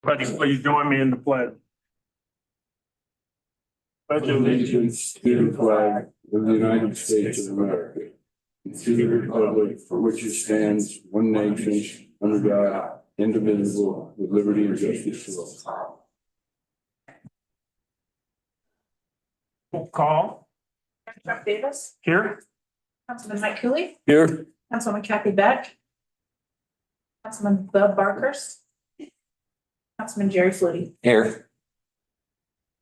Buddy, please join me in the pledge. Pledge Allegiance to the flag of the United States of America, and to the republic for which it stands, one nation, under God, indivisible, with liberty and justice for all. Call Chuck Davis, here. Councilman Mike Cooley, Here. Councilwoman Kathy Beck, Councilman Bud Barkers, Councilman Jerry Flutie. Here.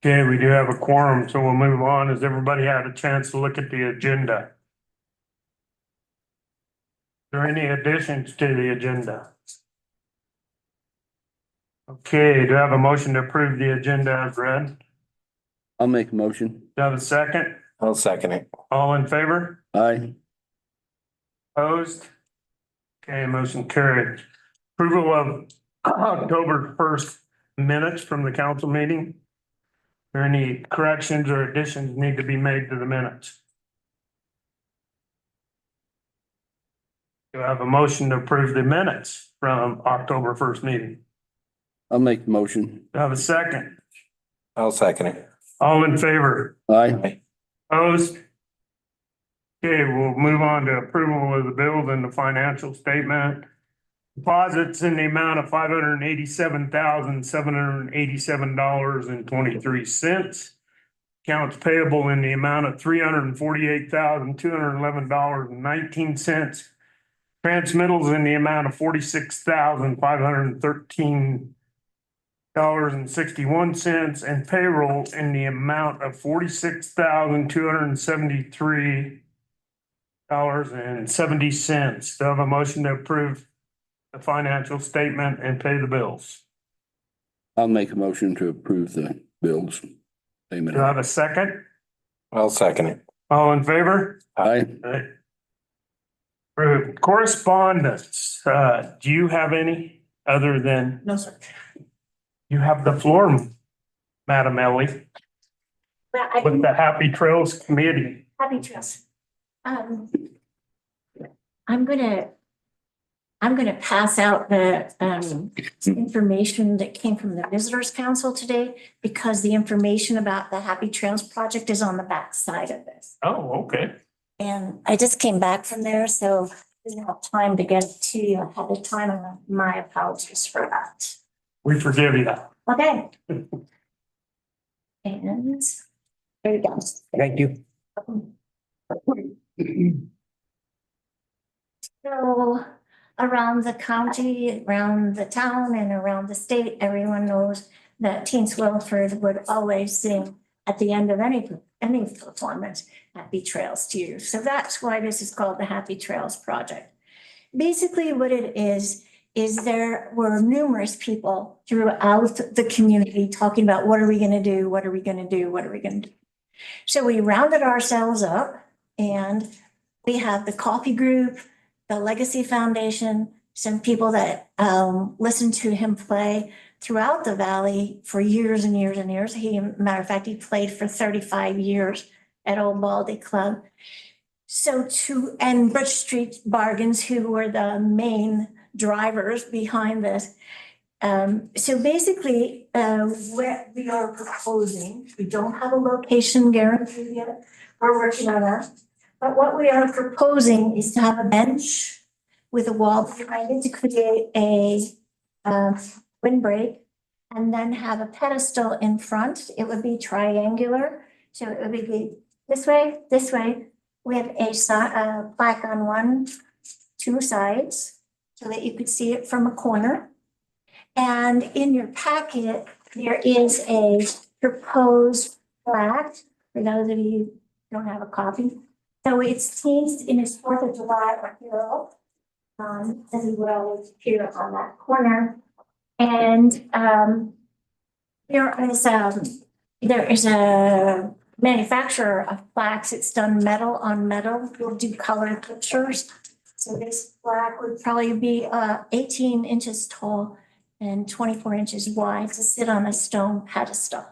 Okay, we do have a quorum, so we'll move on. Has everybody had a chance to look at the agenda? Are there any additions to the agenda? Okay, do I have a motion to approve the agenda as read? I'll make a motion. Do I have a second? I'll second it. All in favor? Aye. Opposed? Okay, motion carried. Approval of October 1st minutes from the council meeting. Are there any corrections or additions need to be made to the minutes? Do I have a motion to approve the minutes from October 1st meeting? I'll make the motion. Do I have a second? I'll second it. All in favor? Aye. Opposed? Okay, we'll move on to approval of the bills and the financial statement. Deposits in the amount of $587,787.23. Accounts payable in the amount of $348,211.19. Transmittals in the amount of $46,513.61 and payroll in the amount of $46,273.70. Do I have a motion to approve the financial statement and pay the bills? I'll make a motion to approve the bills. Payment. Do I have a second? I'll second it. All in favor? Aye. Right. Approved. Correspondence, do you have any other than, No, sir. you have the floor, Madam Ellie, Well, with the Happy Trails Committee. Happy Trails. I'm gonna pass out the information that came from the Visitors Council today because the information about the Happy Trails project is on the back side of this. Oh, okay. And I just came back from there, so didn't have time to get it to you ahead of time, and my apologies for that. We forgive you. Okay. And there you go. Thank you. So around the county, around the town and around the state, everyone knows that Teen Swillford would always sing at the end of any performance, Happy Trails to you. So that's why this is called the Happy Trails Project. Basically what it is there were numerous people throughout the community talking about what are we gonna do? What are we gonna do? What are we gonna do? So we rounded ourselves up and we have the coffee group, the Legacy Foundation, some people that listened to him play throughout the valley for years and years and years. Matter of fact, he played for 35 years at Old Baldy Club. And Bridge Street Bargains, who were the main drivers behind this. So basically, what we are proposing, we don't have a location guarantee yet. We're working on that. But what we are proposing is to have a bench with a wall behind it to create a windbreak and then have a pedestal in front. It would be triangular. So it would be this way, with a plaque on two sides so that you could see it from a corner. And in your packet, there is a proposed plaque for those of you who don't have a copy. So it's teased in his 4th of July apparel, as he would always appear on that corner. And there is a manufacturer of plaques. It's done metal on metal. We'll do color pictures. So this plaque would probably be 18 inches tall and 24 inches wide to sit on a stone pedestal.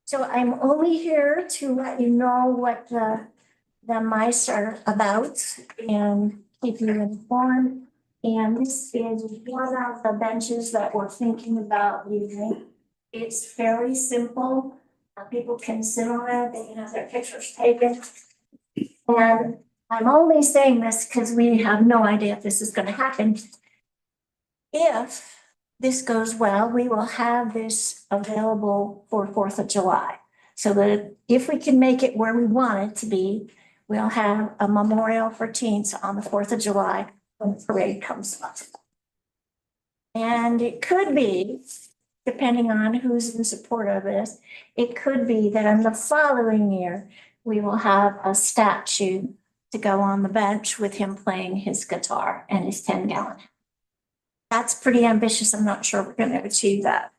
So I'm only here to let you know what the mice are about and keep you informed. And this is one of the benches that we're thinking about using. It's fairly simple. People can sit on it, they can have their pictures taken. And I'm only saying this because we have no idea if this is gonna happen. If this goes well, we will have this available for 4th of July. So that if we can make it where we want it to be, we'll have a memorial for teens on the 4th of July when the parade comes up. And it could be, depending on who's in support of this, it could be that in the following year, we will have a statue to go on the bench with him playing his guitar and his 10-gallon. That's pretty ambitious. I'm not sure we're gonna achieve that.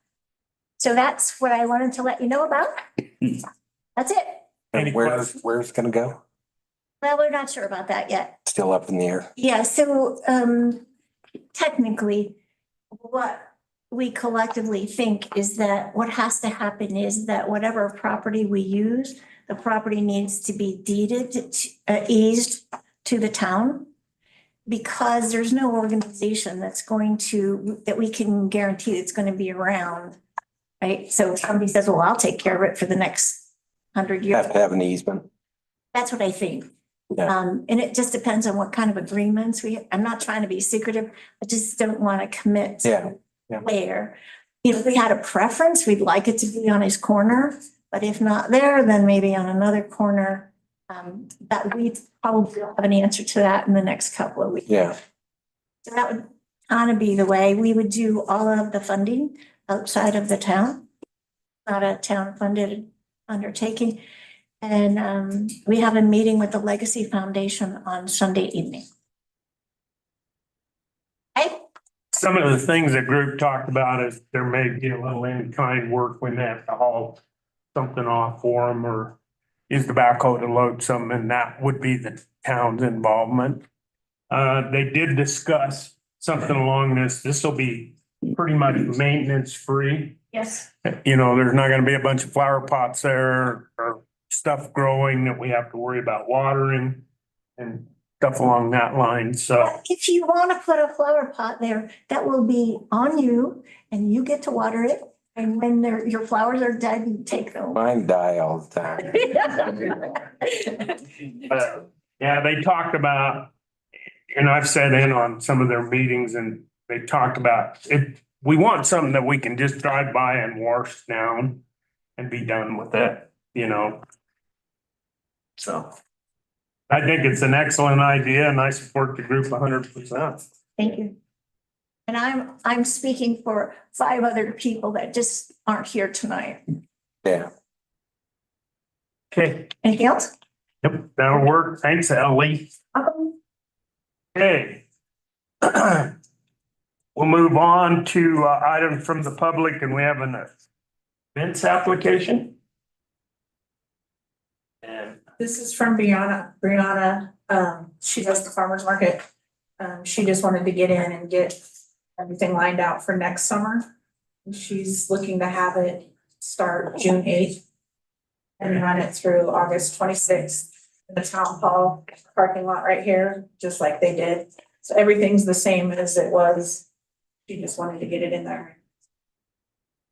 So that's what I wanted to let you know about. That's it. Any Where's it gonna go? Well, we're not sure about that yet. Still up in the air. Yeah, so technically, what we collectively think is that what has to happen is that whatever property we use, the property needs to be deeded, eased to the town. Because there's no organization that's going to, that we can guarantee it's gonna be around, right? So if somebody says, well, I'll take care of it for the next 100 years. Have to have an easement. That's what I think. Yeah. And it just depends on what kind of agreements I'm not trying to be secretive. I just don't want to commit Yeah, to yeah. where. You know, if we had a preference, we'd like it to be on his corner, but if not there, then maybe on another corner. That we probably will have an answer to that in the next couple of weeks. Yeah. So that would kind of be the way we would do all of the funding outside of the town. Not a town funded undertaking. And we have a meeting with the Legacy Foundation on Sunday evening. Okay, Some of the things the group talked about is there may be a little in-kind work when they have to haul something off for them or use the backhoe to load something, and that would be the town's involvement. They did discuss something along this will be pretty much maintenance free. yes, You know, there's not gonna be a bunch of flower pots there or stuff growing that we have to worry about watering and stuff along that line, so. if you want to put a flower pot there, that will be on you and you get to water it. And when your flowers are dead, you take them. Mine die all the time. Yeah, they talked about, and I've sat in on some of their meetings and they talked about it. We want something that we can just drive by and wash down and be done with it, you know? So I think it's an excellent idea and I support the group 100%. Thank you. And I'm speaking for 5 other people that just aren't here tonight. Yeah. Okay, Anything else? yep, that'll work. Thanks, Ellie. Okay. We'll move on to items from the public and we have an events application. And This is from Brianna. She does the farmer's market. She just wanted to get in and get everything lined out for next summer. She's looking to have it start June 8th and run it through August 26th in the town hall parking lot right here, just like they did. So everything's the same as it was. She just wanted to get it in there.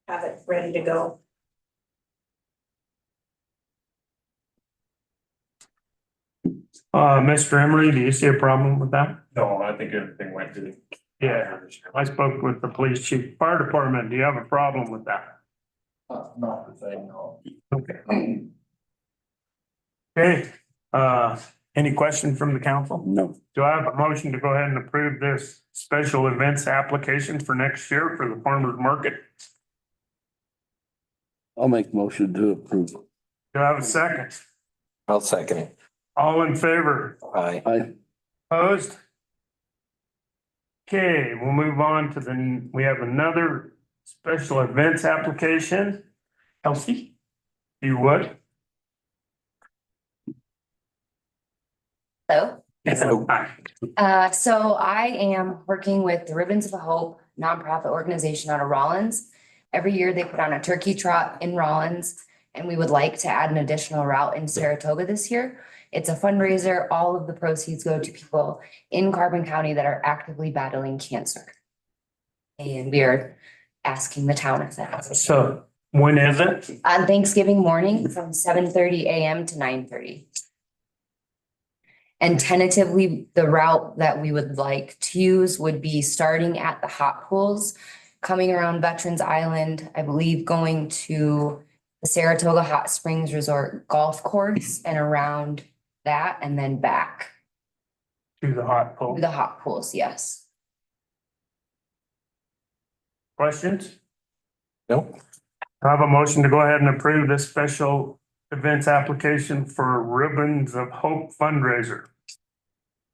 Have it ready to go. Mr. Emery, do you see a problem with that? No, I think everything went good. Yeah, I spoke with the police chief, fire department. Do you have a problem with that? Not the thing, no. Okay. Okay, any question from the council? No. Do I have a motion to go ahead and approve this special events application for next year for the farmer's market? I'll make motion to approve. Do I have a second? I'll second it. All in favor? Aye. I, Opposed? Okay, we'll move on to we have another special events application. Kelsey, you would? Hello. Hi. So I am working with the Ribbons of Hope nonprofit organization out of Rollins. Every year they put on a turkey trot in Rollins And we would like to add an additional route in Saratoga this year. It's a fundraiser. All of the proceeds go to people in Carbon County that are actively battling cancer. And we are asking the town if that's So when is it? on Thanksgiving morning from 7:30 AM to 9:30. And tentatively, the route that we would like to use would be starting at the hot pools, coming around Veterans Island, I believe going to the Saratoga Hot Springs Resort Golf Course and around that and then back To the hot to pool. the hot pools, yes. Questions? Nope. I have a motion to go ahead and approve this special events application for Ribbons of Hope fundraiser.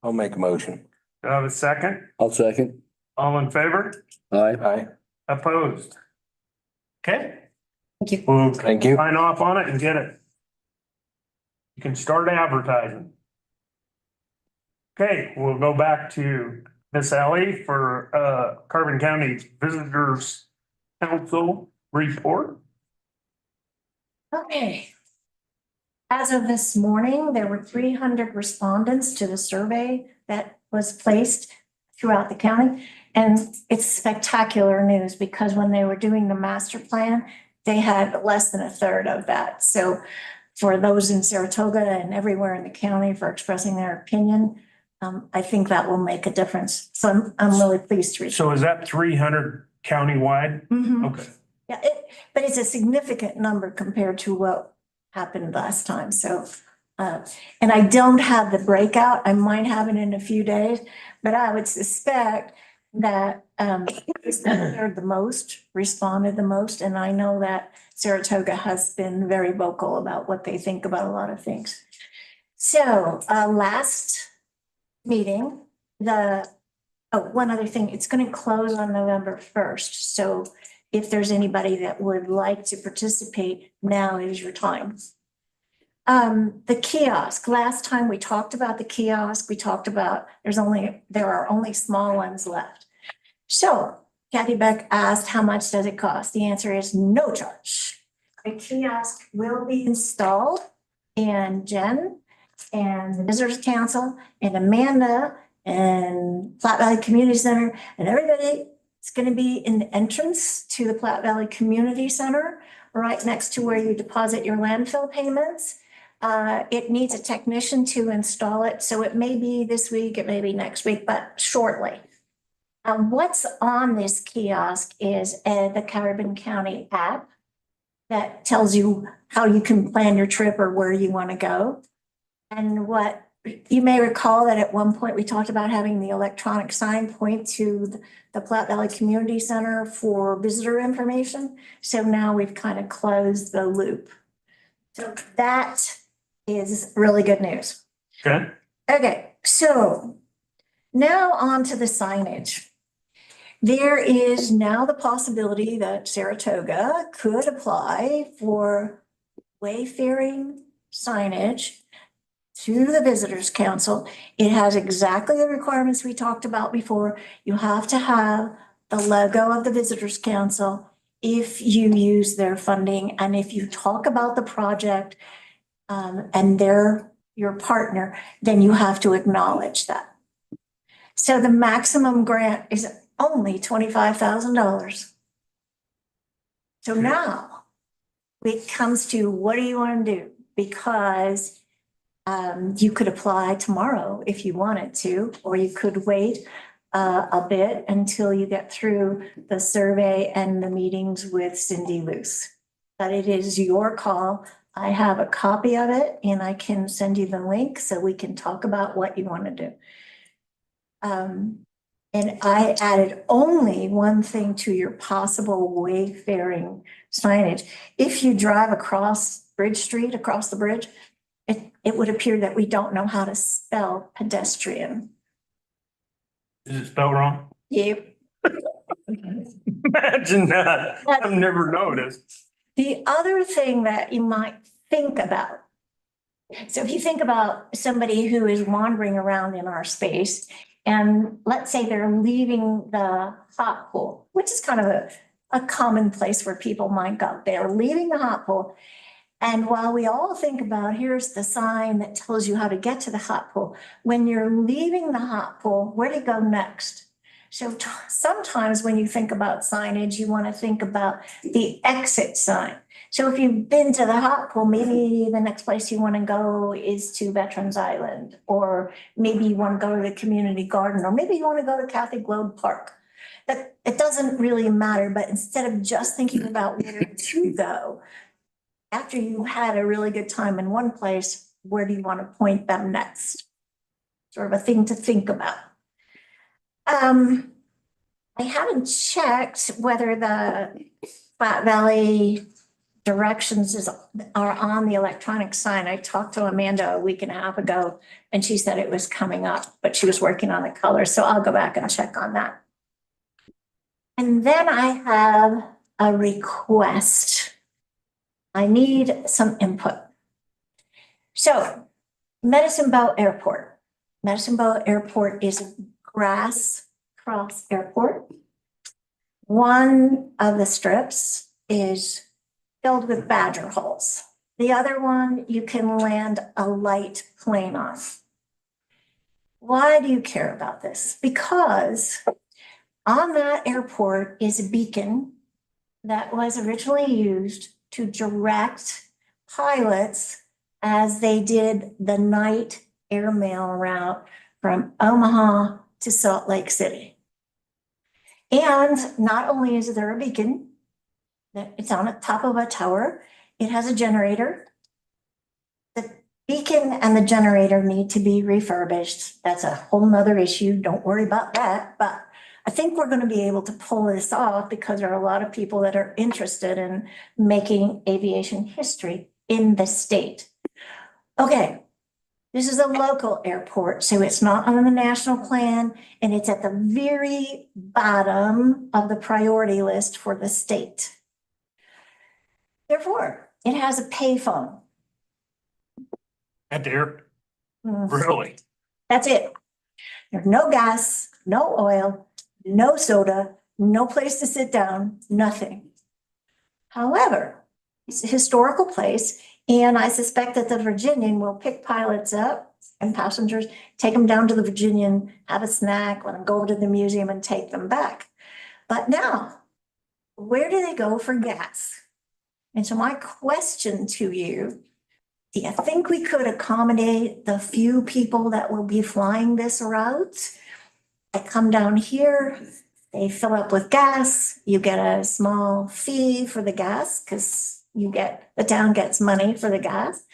I'll make a motion. Do I have a second? I'll second. All in favor? Aye. Aye. Opposed? Okay. Thank you. We'll Thank you. sign off on it and get it. You can start advertising. Okay, we'll go back to Miss Ellie for Carbon County Visitors Council report. Okay. As of this morning, there were 300 respondents to the survey that was placed throughout the county. And it's spectacular news because when they were doing the master plan, they had less than a third of that. So for those in Saratoga and everywhere in the county for expressing their opinion, I think that will make a difference. So I'm really pleased to. So is that 300 countywide? Mhm. Okay. Yeah, but it's a significant number compared to what happened last time, so. And I don't have the breakout, I might have it in a few days, but I would suspect that heard the most, responded the most, and I know that Saratoga has been very vocal about what they think about a lot of things. So, last meeting, one other thing, it's gonna close on November 1st, so if there's anybody that would like to participate, now is your time. The kiosk, last time we talked about the kiosk, we talked about, there are only small ones left. So Kathy Beck asked, how much does it cost? The answer is no charge. The kiosk will be installed and Jen and the Visitors Council and Amanda and Platte Valley Community Center and everybody, it's gonna be in the entrance to the Platte Valley Community Center, right next to where you deposit your landfill payments. It needs a technician to install it, so it may be this week, it may be next week, but shortly. What's on this kiosk is the Carbon County app that tells you how you can plan your trip or where you want to go. And what you may recall that at one point we talked about having the electronic sign point to the Platte Valley Community Center for visitor information. So now we've kind of closed the loop. So that is really good news. Okay. Okay, so now on to the signage. There is now the possibility that Saratoga could apply for wayfaring signage to the Visitors Council. It has exactly the requirements we talked about before. You have to have the logo of the Visitors Council if you use their funding and if you talk about the project and they're your partner, then you have to acknowledge that. So the maximum grant is only $25,000. So now it comes to what do you want to do? Because you could apply tomorrow if you wanted to, or you could wait a bit until you get through the survey and the meetings with Cindy Luce. But it is your call. I have a copy of it and I can send you the link so we can talk about what you want to do. And I added only one thing to your possible wayfaring signage. If you drive across Bridge Street, across the bridge, it would appear that we don't know how to spell pedestrian. Is it spelled wrong? Yep. Imagine that. I've never noticed. The other thing that you might think about. So if you think about somebody who is wandering around in our space and let's say they're leaving the hot pool, which is kind of a common place where people might go. They're leaving the hot pool And while we all think about, here's the sign that tells you how to get to the hot pool, when you're leaving the hot pool, where do you go next? So sometimes when you think about signage, you want to think about the exit sign. So if you've been to the hot pool, maybe the next place you want to go is to Veterans Island, or maybe you want to go to the community garden, or maybe you want to go to Kathy Globe Park. That it doesn't really matter, but instead of just thinking about where to go, after you've had a really good time in one place, where do you want to point them next? Sort of a thing to think about. I haven't checked whether the Flat Valley directions are on the electronic sign. I talked to Amanda a week and a half ago and she said it was coming up, but she was working on the color. So I'll go back and check on that. And then I have a request. I need some input. So Medicine Bow Airport. Medicine Bow Airport is a grass cross airport. One of the strips is filled with badger holes. The other one you can land a light plane on. Why do you care about this? Because on that airport is a beacon that was originally used to direct pilots as they did the night airmail route from Omaha to Salt Lake City. And not only is there a beacon, it's on the top of a tower, it has a generator. The beacon and the generator need to be refurbished. That's a whole nother issue. Don't worry about that. But I think we're going to be able to pull this off because there are a lot of people that are interested in making aviation history in the state. Okay, this is a local airport, so it's not on the national plan, and it's at the very bottom of the priority list for the state. Therefore, it has a payphone. At the air, Mm, really? That's it. There's no gas, no oil, no soda, no place to sit down, nothing. However, it's a historical place, and I suspect that the Virginian will pick pilots up and passengers, take them down to the Virginian, have a snack, let them go over to the museum and take them back. But now, where do they go for gas? And so my question to you, do you think we could accommodate the few people that will be flying this route? They come down here, they fill up with gas, you get a small fee for the gas because the town gets money for the gas.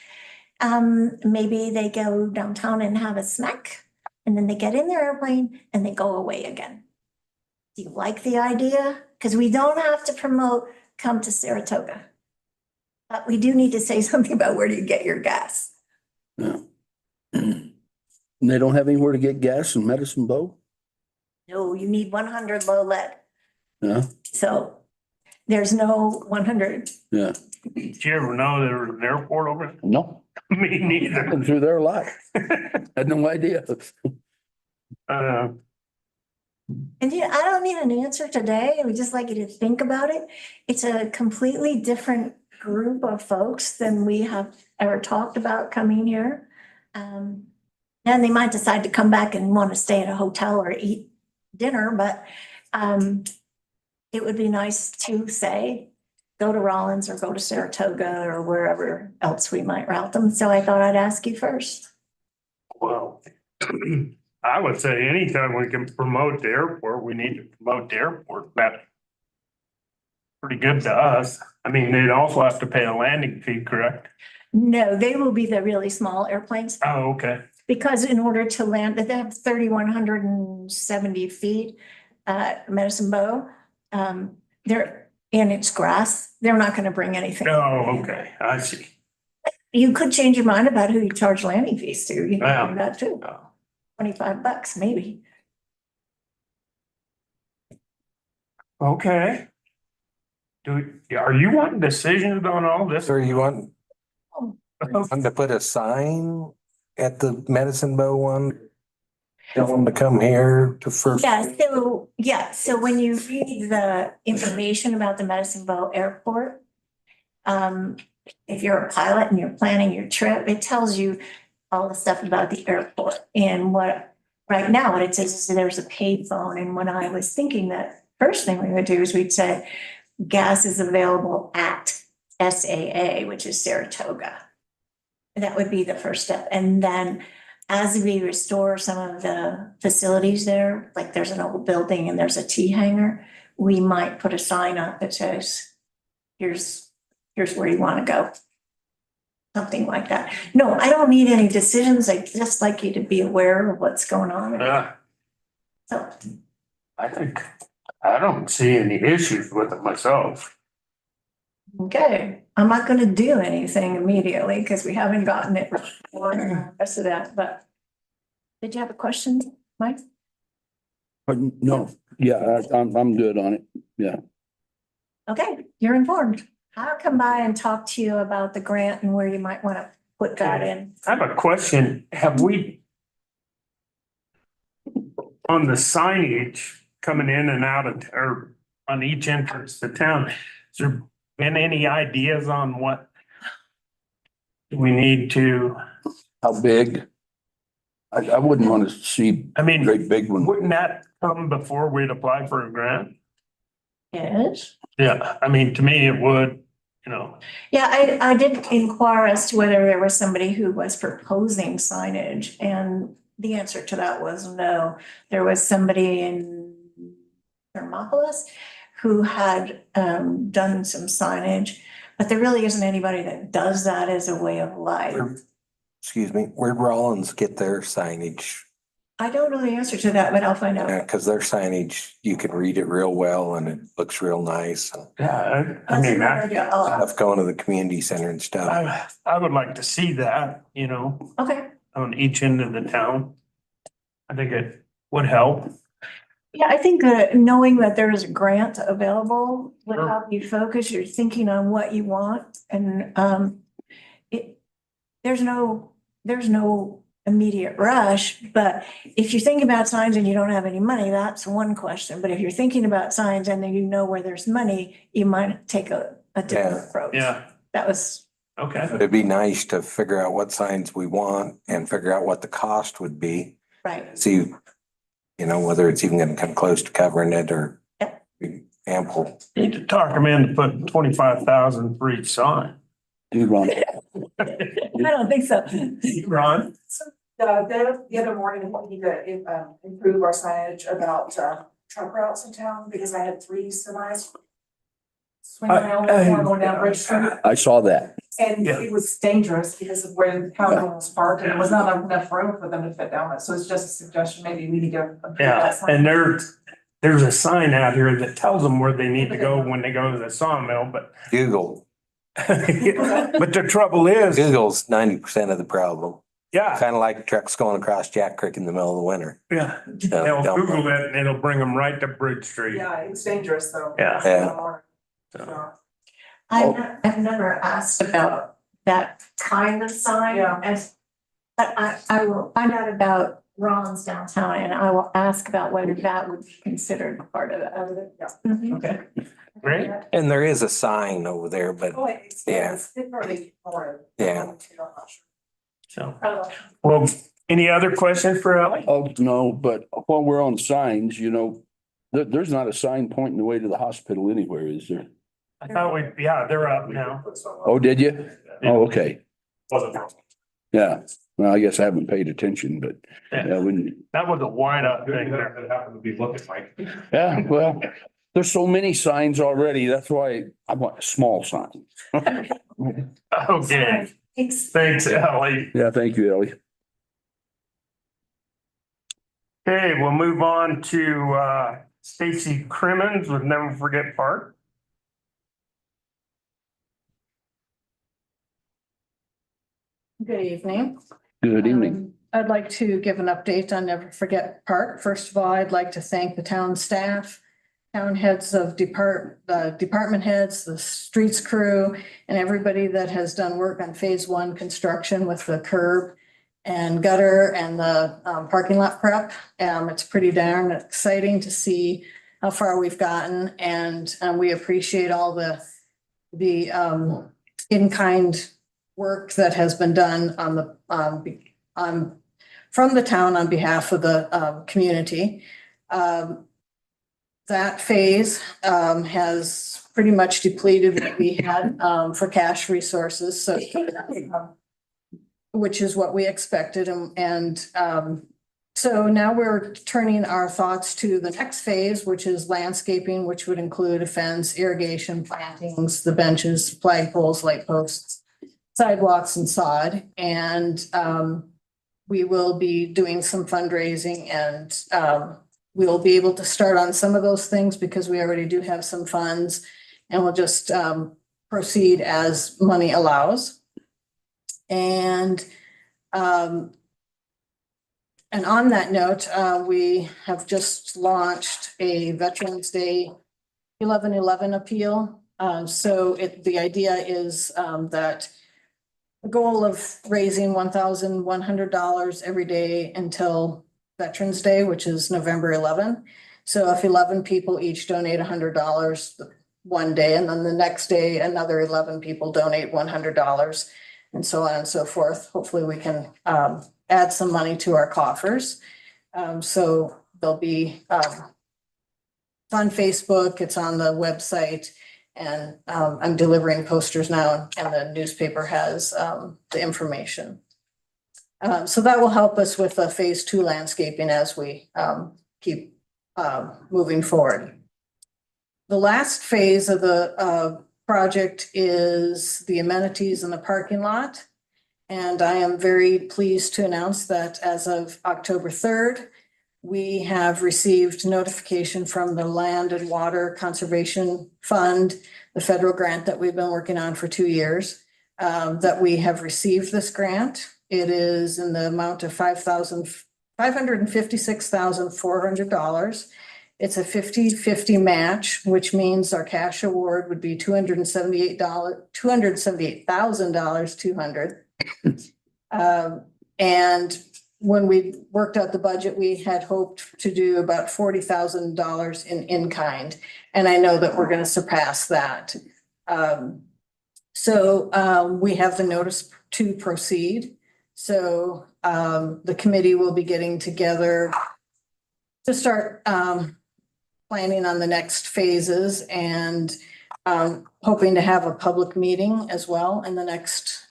Maybe they go downtown and have a snack and then they get in their airplane and they go away again. Do you like the idea? Because we don't have to promote come to Saratoga. But we do need to say something about where do you get your gas? Yeah. And they don't have anywhere to get gas in Medicine Bow? No, you need 100 low lead. Yeah, So there's no 100. yeah. Did you ever know there was an airport over there? No, Me neither. been through there a lot. Had no idea. And I don't need an answer today. We just like you to think about it. It's a completely different group of folks than we have ever talked about coming here. And they might decide to come back and want to stay at a hotel or eat dinner, but it would be nice to say, go to Rollins or go to Saratoga or wherever else we might route them. So I thought I'd ask you first. Well, I would say anytime we can promote the airport, we need to promote the airport better. Pretty good to us. I mean, they'd also have to pay a landing fee, correct? No, they will be the really small airplanes. Oh, okay. Because in order to land, they have 3,170 feet at Medicine Bow. And it's grass. They're not going to bring anything. Oh, okay. I see. You could change your mind about who you charge landing fees to. You Yeah. can do that too. Oh. $25 maybe. Okay. Are you wanting decisions on all this? So you want to put a sign at the Medicine Bow one? Tell them to come here to first. So when you read the information about the Medicine Bow Airport, if you're a pilot and you're planning your trip, it tells you all the stuff about the airport and what, right now, what it says is there's a paid phone. And when I was thinking that first thing we would do is we'd say gas is available at SAA, which is Saratoga. That would be the first step. And then as we restore some of the facilities there, like there's an old building and there's a tea hangar, we might put a sign up that says, here's where you want to go. Something like that. No, I don't need any decisions. I just like you to be aware of what's going on. Yeah, So, I don't see any issues with it myself. okay, I'm not gonna do anything immediately because we haven't gotten it for the rest of that, but did you have a question, Mike? No, yeah, I'm good on it. Yeah. Okay, you're informed. I'll come by and talk to you about the grant and where you might want to put that in. I have a question. Have we on the signage coming in and out of, or on each entrance to town, has there been any ideas on what we need to, How big? I wouldn't want to see I mean, great big one. wouldn't that come before we'd apply for a grant? Yes. Yeah, I mean, to me, it would, you know. Yeah, I did inquire as to whether there was somebody who was proposing signage, and the answer to that was no. There was somebody in Thermopolis who had done some signage, but there really isn't anybody that does that as a way of life. Excuse me, where'd Rollins get their signage? I don't know the answer to that, but I'll find out. Yeah, cause their signage, you can read it real well and it looks real nice. And Yeah, I That's mean, another idea. Oh, stuff going to the community center and stuff. I would like to see that, you know, okay. on each end of the town. I think it would help. Yeah, I think that knowing that there is a grant available would Sure. help you focus. You're thinking on what you want, and there's no immediate rush, but if you think about signs and you don't have any money, that's one question. But if you're thinking about signs and then you know where there's money, you might take a different Yeah. approach. Yeah, That was, okay. It'd be nice to figure out what signs we want and figure out what the cost would be. right. See, you know, whether it's even gonna come close to covering it or Yep. be ample. Need to talk them into putting 25,000 for each sign. Dude, Ron, I don't think so. Ron? The other morning, we need to improve our signage about truck routes in town because I had 3 semis. Swing around and going down Bridge Street, I saw that. and Yeah. it was dangerous because of where how everyone was parked, and there was not enough room for them to fit down it, so it's just a suggestion, maybe we need to improve Yeah, that sign. and there's a sign out here that tells them where they need to go when they go to the sawmill, but Google, but the trouble is, Google's 90% of the problem. yeah, Kind of like trucks going across Jack Creek in the middle of the winter. yeah. So, They'll don't- Google it and it'll bring them right to Bridge Street. Yeah, it's dangerous though. Yeah. Yeah. So, I've never asked about that kind of sign. Yeah. But I will find out about Ron's downtown and I will ask about whether that would be considered part of it. Mhm. okay, great. And there is a sign over there, but Oh, it's, Yeah. it's probably more. Yeah. I'm not sure. So, Oh, well, any other questions for Ellie? Oh, no, but while we're on signs, you know, there's not a sign pointing the way to the hospital anywhere, is there? I thought yeah, they're up now. Oh, did you? Oh, okay. Wasn't. Yeah. Well, I guess I haven't paid attention, but Yeah, yeah, when, that was a wide up Good thing that there. it happened to be looking like. yeah, well, there's so many signs already. That's why I want a small sign. Okay, Thanks. thanks, Ellie. Yeah, thank you, Ellie. Okay, we'll move on to Stacy Crimmins with Never Forget Park. Good evening. Good evening. I'd like to give an update on Never Forget Park. First of all, I'd like to thank the town staff, town heads of department heads, the streets crew, and everybody that has done work on phase 1 construction with the curb and gutter and the parking lot prep. It's pretty darn exciting to see how far we've gotten, and we appreciate all the in-kind work that has been done on the, from the town on behalf of the, community. That phase, has pretty much depleted what we had, for cash resources, so, which is what we expected, so now we're turning our thoughts to the next phase, which is landscaping, which would include a fence, irrigation, plantings, the benches, flagpoles, light posts, sidewalks and sod. And we will be doing some fundraising and we'll be able to start on some of those things because we already do have some funds and we'll just proceed as money allows. And on that note, we have just launched a Veterans Day 11/11 appeal. So the idea is that the goal of raising $1,100 every day until Veterans Day, which is November 11. So if 11 people each donate $100 one day, and then the next day, another 11 people donate $100, and so on and so forth. Hopefully we can add some money to our coffers. So there'll be, it's on Facebook, it's on the website, and I'm delivering posters now, and the newspaper has the information. So that will help us with the phase 2 landscaping as we keep moving forward. The last phase of the project is the amenities in the parking lot. And I am very pleased to announce that as of October 3rd, we have received notification from the Land and Water Conservation Fund, the federal grant that we've been working on for 2 years, that we have received this grant. It is in the amount of $556,400. It's a 50-50 match, which means our cash award would be $278,200. And when we worked out the budget, we had hoped to do about $40,000 in kind. And I know that we're going to surpass that. So we have the notice to proceed. So the committee will be getting together to start planning on the next phases and hoping to have a public meeting as well in the next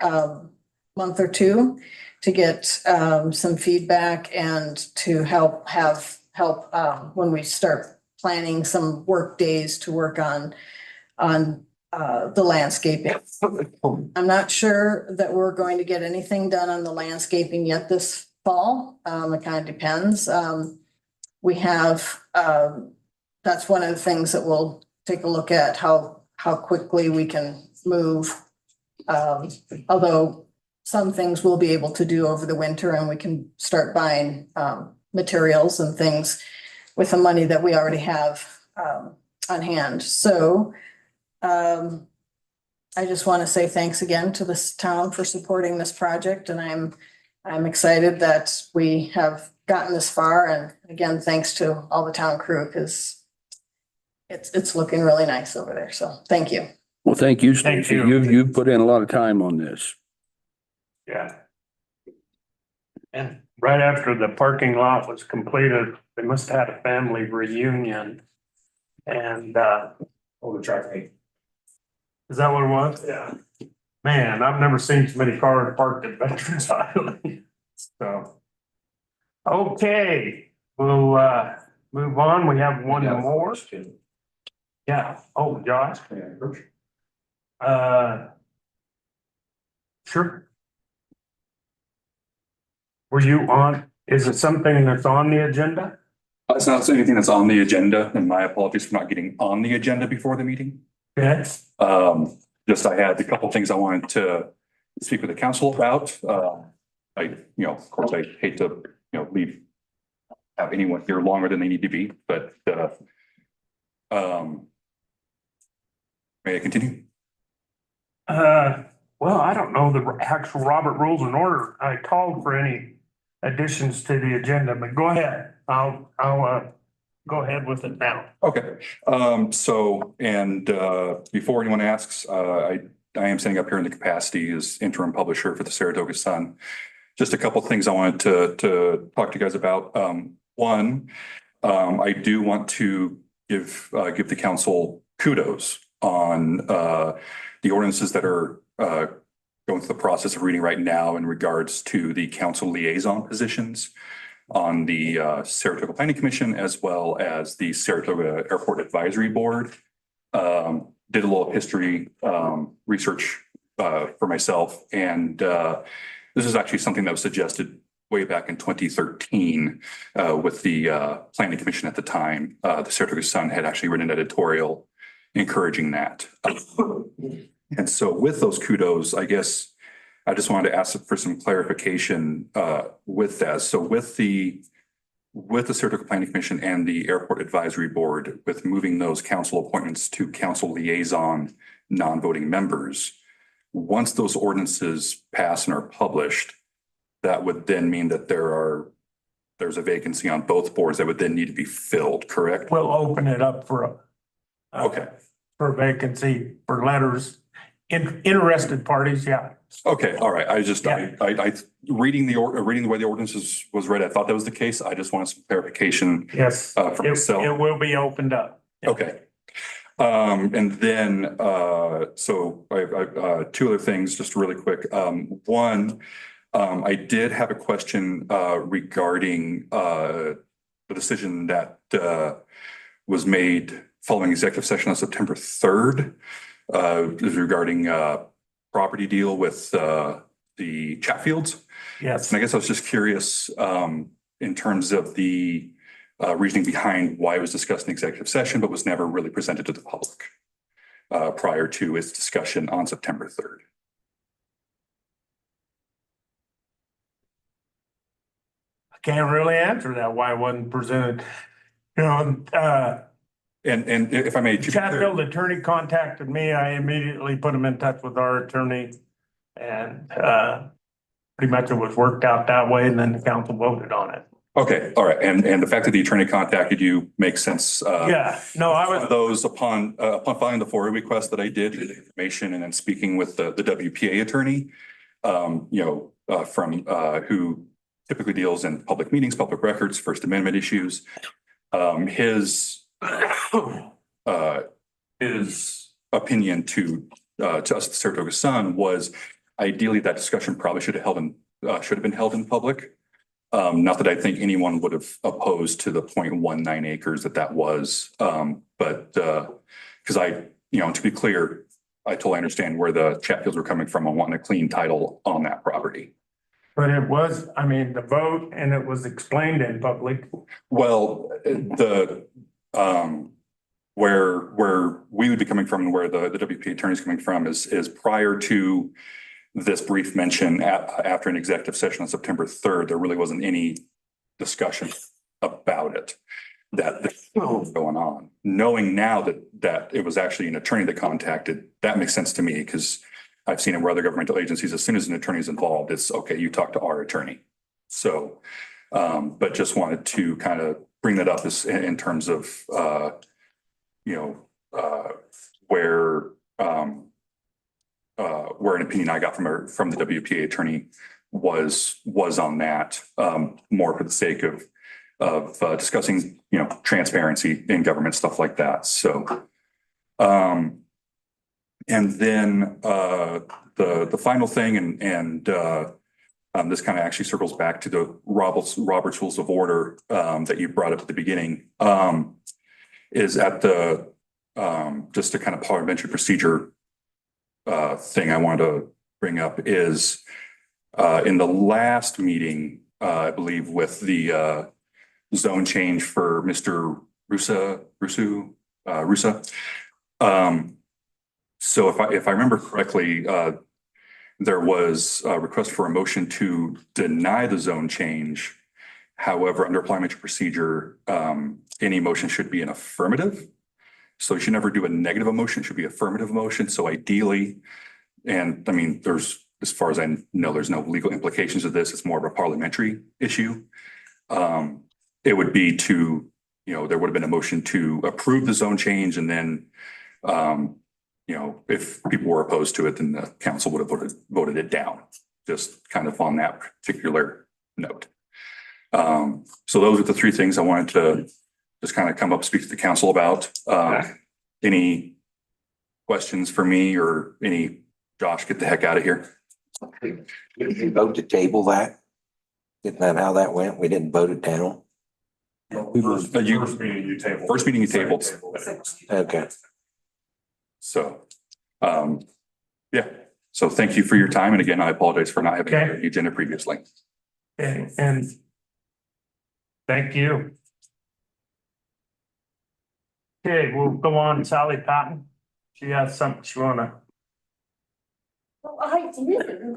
month or two to get some feedback and to help when we start planning some work days to work on the landscaping. I'm not sure that we're going to get anything done on the landscaping yet this fall. It kind of depends. We have, that's one of the things that we'll take a look at, how quickly we can move. Although some things we'll be able to do over the winter and we can start buying materials and things with the money that we already have on hand. So I just want to say thanks again to this town for supporting this project, and I'm excited that we have gotten this far. And again, thanks to all the town crew because it's looking really nice over there. So thank you. Well, thank you, Thank Stacy. you. You've put in a lot of time on this. Yeah. And right after the parking lot was completed, they must have had a family reunion. And Oh, the traffic. is that what it was? Yeah. Man, I've never seen so many cars parked at Veterans Island. So. Okay, we'll move on. We have one more. Yeah. Oh, Josh. Sure. Were you on, is it something that's on the agenda? It's not anything that's on the agenda, and my apologies for not getting on the agenda before the meeting. Yes. Just I had a couple of things I wanted to speak with the council about. Of course, I hate to, have anyone here longer than they need to be, but may I continue? Well, I don't know the actual Robert Rules and Order. I called for any additions to the agenda, but go ahead. I'll go ahead with it now. Okay, before anyone asks, I I am standing up here in the capacity as interim publisher for the Saratoga Sun. Just a couple things I wanted to talk to you guys about. One, I do want to give the council kudos on the ordinances that are going through the process of reading right now in regards to the council liaison positions on the Saratoga Planning Commission, as well as the Saratoga Airport Advisory Board. Did a little history research for myself, and this is actually something that was suggested way back in 2013 with the Planning Commission at the time. The Saratoga Sun had actually written an editorial encouraging that. And so with those kudos, I guess I just wanted to ask for some clarification with that. So with the Saratoga Planning Commission and the Airport Advisory Board, with moving those council appointments to council liaison non-voting members, once those ordinances pass and are published, that would then mean that there's a vacancy on both boards that would then need to be filled, correct? We'll open it up for Okay. for vacancy, for letters, interested parties, yeah. Okay, all right. I reading the way the ordinances was read, I thought that was the case. I just wanted some clarification. Yes, For myself. it will be opened up. Okay. And then, so I two other things, just really quick. One, I did have a question regarding the decision that was made following executive session on September 3rd regarding property deal with the Chatfields. Yes. And I guess I was just curious in terms of the reasoning behind why it was discussed in executive session, but was never really presented to the public prior to its discussion on September 3rd. I can't really answer that, why it wasn't presented. You know, And if I may, to be clear, Chatfield attorney contacted me. I immediately put him in touch with our attorney. And pretty much it was worked out that way, and then the council voted on it. okay, all right. And the fact that the attorney contacted you makes sense. Yeah, no, I was, Those upon filing the FOIA request that I did, the information, and then speaking with the WPA attorney, from who typically deals in public meetings, public records, First Amendment issues. His opinion to us, the Saratoga Sun, was ideally that discussion probably should have been held in public. Not that I think anyone would have opposed to the 0.19 acres that was, but because to be clear, I totally understand where the Chatfields were coming from on wanting a clean title on that property. but it was, I mean, the vote, and it was explained in public. Well, where we would be coming from and where the WPA attorney is coming from is prior to this brief mention after an executive session on September 3rd, there really wasn't any discussion about it that was going on. Knowing now that it was actually an attorney that contacted, that makes sense to me, because I've seen it where other governmental agencies, as soon as an attorney is involved, it's okay, you talk to our attorney. So, but just wanted to kind of bring that up as in terms of, where an opinion I got from the WPA attorney was on that, more for the sake of discussing, transparency in government, stuff like that. So, and then the final thing, and this kind of actually circles back to the Robert's Rules of Order that you brought up at the beginning, is at the just a kind of parliamentary procedure thing I wanted to bring up is in the last meeting, I believe, with the zone change for Mr. Rusa. So if I remember correctly, there was a request for a motion to deny the zone change. However, under parliamentary procedure, any motion should be an affirmative. So you should never do a negative motion, it should be affirmative motion. So ideally, and I mean, as far as I know, there's no legal implications of this. It's more of a parliamentary issue. It would be there would have been a motion to approve the zone change, and then, you know, if people were opposed to it, then the council would have voted it down, just kind of on that particular note. So those are the three things I wanted to just kind of come up, speak to the council about. Any questions for me or Josh, get the heck out of here. Did we vote to table that? Isn't that how that went? We didn't vote it down? First meeting you tabled. First meeting you tabled. Okay. So, yeah. So thank you for your time. And again, I apologize for not having the agenda previously. Okay, and thank you. Okay, we'll go on, Sally Patton. She has something she wanna. Well, I did.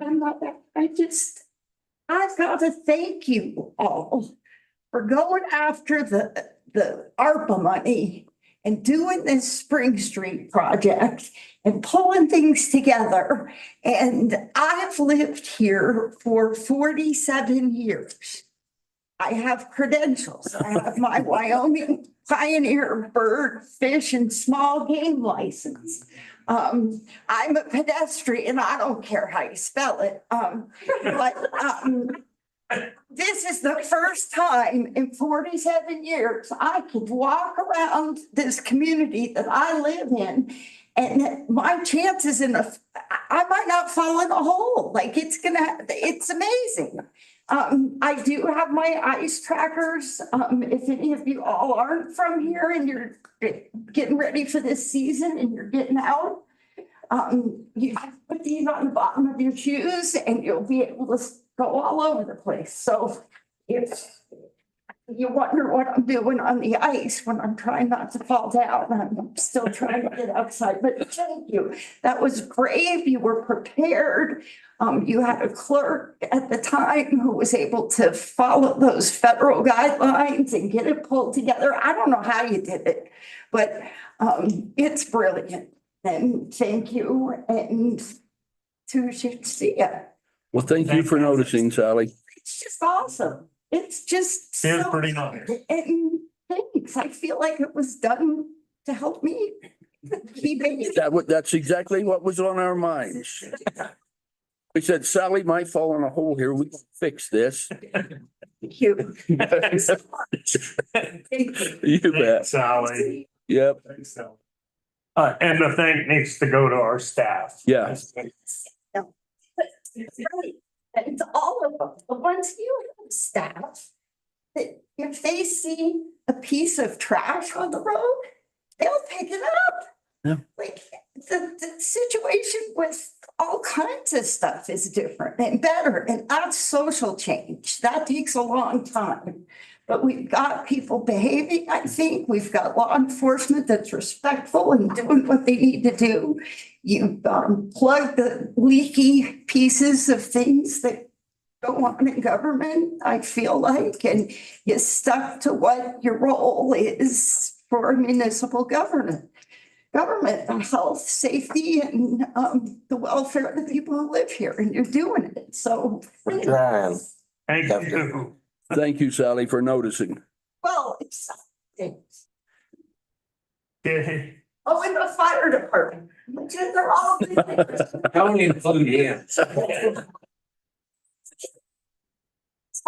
I've got to thank you all for going after the ARPA money and doing this Spring Street project and pulling things together. And I've lived here for 47 years. I have credentials. I have my Wyoming Pioneer Bird, Fish and Small Game license. I'm a pedestrian. I don't care how you spell it. This is the first time in 47 years I could walk around this community that I live in, and my chances I might not fall in a hole. Like it's amazing. I do have my ice trackers. If any of you all aren't from here and you're getting ready for this season and you're getting out, you put these on the bottom of your shoes and you'll be able to go all over the place. So if you wonder what I'm doing on the ice when I'm trying not to fall down, I'm still trying to get outside, but thank you. That was brave. You were prepared. You had a clerk at the time who was able to follow those federal guidelines and get it pulled together. I don't know how you did it, but it's brilliant. And thank you. And to see you. Well, thank you for noticing, Sally. It's just awesome. It's just It was so pretty nice. And thanks. I feel like it was done to help me. That's exactly what was on our minds. We said Sally might fall in a hole here. We can fix this. Thank you. Thank you. You bet. Sally. Yep. And the thank needs to go to our staff. Yeah. It's right. And it's all of them. The ones you have staff, that if they see a piece of trash on the road, they'll pick it up. Yeah. Like the situation with all kinds of stuff is different and better, and that's social change. That takes a long time. But we've got people behaving, I think. We've got law enforcement that's respectful and doing what they need to do. You plug the leaky pieces of things that go on in government, I feel like, and you stuck to what your role is for municipal government. Government, health, safety, and the welfare of the people who live here, and you're doing it. So We're trying. Thank you. Thank you, Sally, for noticing. well, it's Okay. oh, in the fire department, which is they're all Don't include him. it's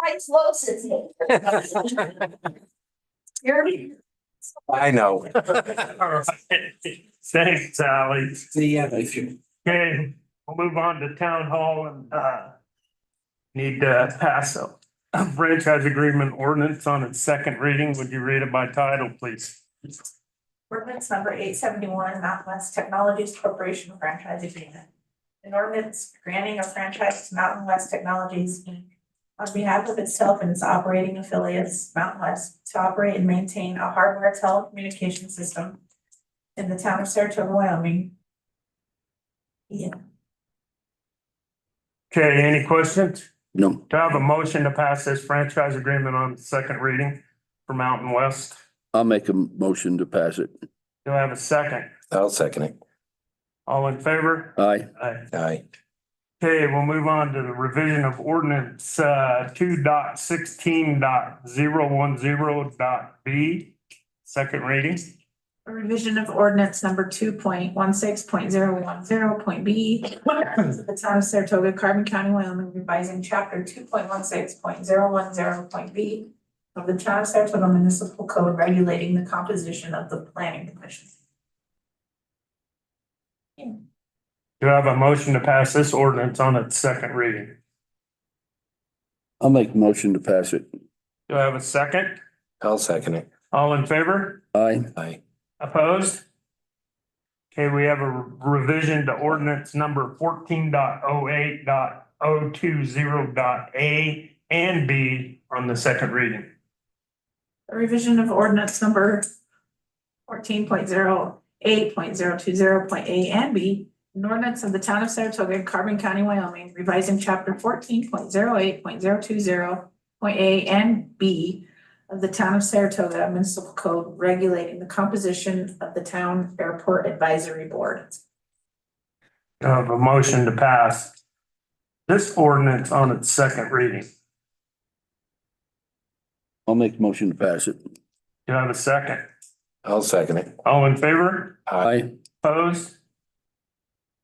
my explosives. I know. All right. Thanks, Sally. See ya. Okay, we'll move on to town hall and need to pass a franchise agreement ordinance on its second reading. Would you read it by title, please? Ordinance number 871, Mountain West Technologies Corporation franchise agreement. An ordinance granting a franchise to Mountain West Technologies Inc. on behalf of itself and its operating affiliates, Mountain West, to operate and maintain a hardware telecommunication system in the town of Saratoga, Wyoming. Yeah. Okay, any questions? No, Do I have a motion to pass this franchise agreement on second reading for Mountain West? I'll make a motion to pass it. Do I have a second? I'll second it. All in favor? Aye. Aye. Aye. Okay, we'll move on to the revision of ordinance 2.16.010.b, second reading. A revision of ordinance number 2.16.010.b. The town of Saratoga, Carbon County, Wyoming, revising chapter 2.16.010.b of the town of Saratoga Municipal Code regulating the composition of the planning commission. Do I have a motion to pass this ordinance on its second reading? I'll make a motion to pass it. Do I have a second? I'll second it. All in favor? Aye. Aye. Opposed? Okay, we have a revision to ordinance number 14.08.020.a and b on the second reading. A revision of ordinance number 14.08.020.a and b, an ordinance of the town of Saratoga, Carbon County, Wyoming, revising chapter 14.08.020.a and b of the town of Saratoga Municipal Code regulating the composition of the town airport advisory board. I have a motion to pass this ordinance on its second reading. I'll make a motion to pass it. Do I have a second? I'll second it. All in favor? Aye. Opposed?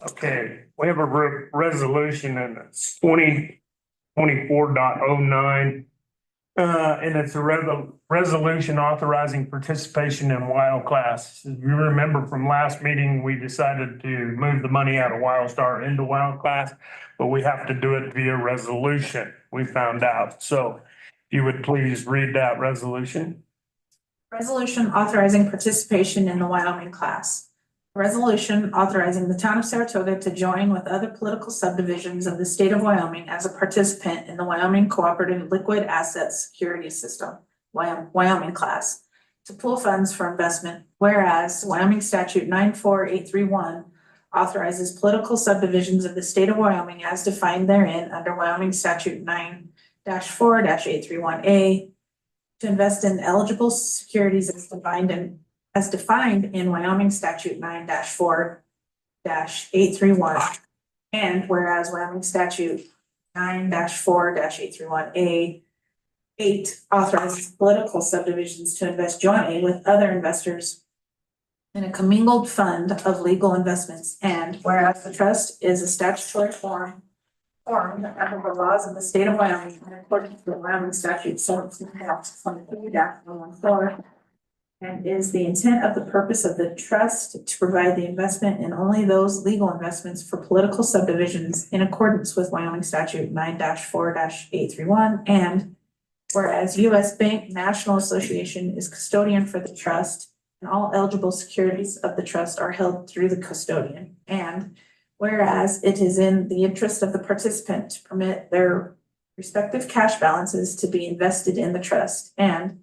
Okay, we have a resolution and it's 2024.09. And it's a resolution authorizing participation in WILD class. If you remember from last meeting, we decided to move the money out of WildStar into WILD class, but we have to do it via resolution, we found out. So if you would please read that resolution. Resolution authorizing participation in the Wyoming class. Resolution authorizing the town of Saratoga to join with other political subdivisions of the state of Wyoming as a participant in the Wyoming Cooperative Liquid Asset Security System, Wyoming class, to pool funds for investment, whereas Wyoming Statute 94831 authorizes political subdivisions of the state of Wyoming as defined therein under Wyoming Statute 9-4-831A to invest in eligible securities as defined in Wyoming Statute 9-4-831. And whereas Wyoming Statute 9-4-831A 8 authorizes political subdivisions to invest jointly with other investors in a commingled fund of legal investments. And whereas the trust is a statutory formed under the laws of the state of Wyoming in accordance with Wyoming Statute 17-23-114. And is the intent of the purpose of the trust to provide the investment in only those legal investments for political subdivisions in accordance with Wyoming Statute 9-4-831. And whereas U.S. Bank National Association is custodian for the trust and all eligible securities of the trust are held through the custodian. And whereas it is in the interest of the participant to permit their respective cash balances to be invested in the trust. And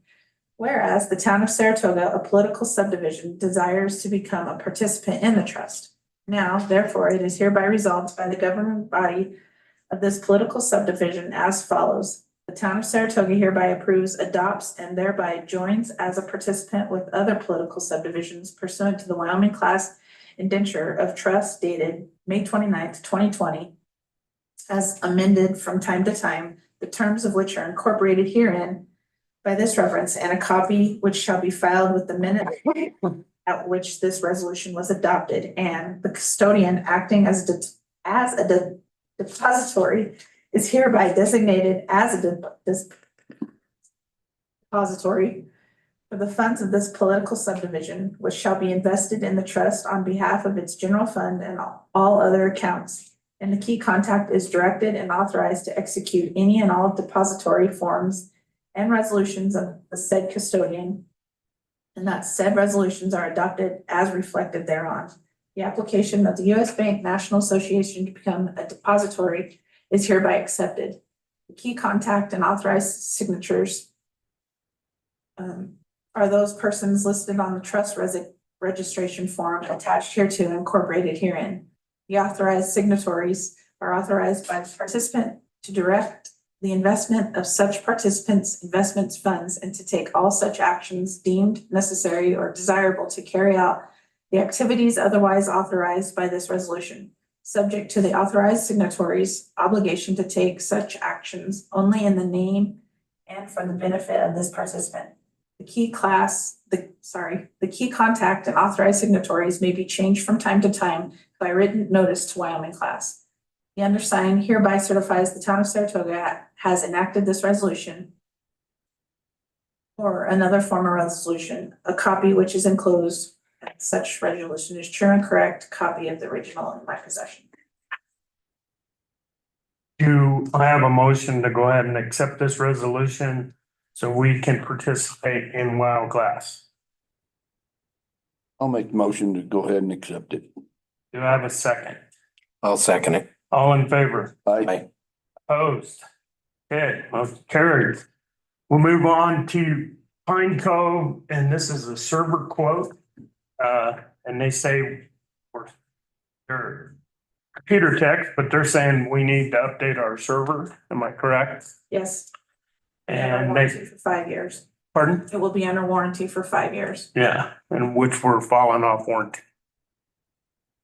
whereas the town of Saratoga, a political subdivision, desires to become a participant in the trust. Now, therefore, it is hereby resolved by the governing body of this political subdivision as follows. The town of Saratoga hereby approves, adopts, and thereby joins as a participant with other political subdivisions pursuant to the Wyoming class indenture of trust dated May 29th, 2020, as amended from time to time, the terms of which are incorporated herein by this reference, and a copy which shall be filed with the minute at which this resolution was adopted, and the custodian acting as a depository is hereby designated as a depository for the funds of this political subdivision, which shall be invested in the trust on behalf of its general fund and all other accounts. And the key contact is directed and authorized to execute any and all depository forms and resolutions of the said custodian, and that said resolutions are adopted as reflected thereon. The application of the U.S. Bank National Association to become a depository is hereby accepted. The key contact and authorized signatures are those persons listed on the trust registration form attached hereto and incorporated herein. The authorized signatories are authorized by the participant to direct the investment of such participants' investments funds and to take all such actions deemed necessary or desirable to carry out the activities otherwise authorized by this resolution, subject to the authorized signatories' obligation to take such actions only in the name and for the benefit of this participant. The key contact and authorized signatories may be changed from time to time by written notice to Wyoming Class. The undersigned hereby certifies the town of Saratoga has enacted this resolution or another form of resolution, a copy which is enclosed. Such resolution is true and correct, copy of the original in my possession. Do I have a motion to go ahead and accept this resolution so we can participate in WOW class? I'll make the motion to go ahead and accept it. Do I have a second? I'll second it. All in favor? Aye. Opposed? Okay, motion carried. We'll move on to Pine Cove, and this is a server quote. And they say they're computer tech, but they're saying we need to update our server. Am I correct? Yes. And Warranty they, for 5 years. pardon? It will be under warranty for 5 years. Yeah, and which we're falling off warranty.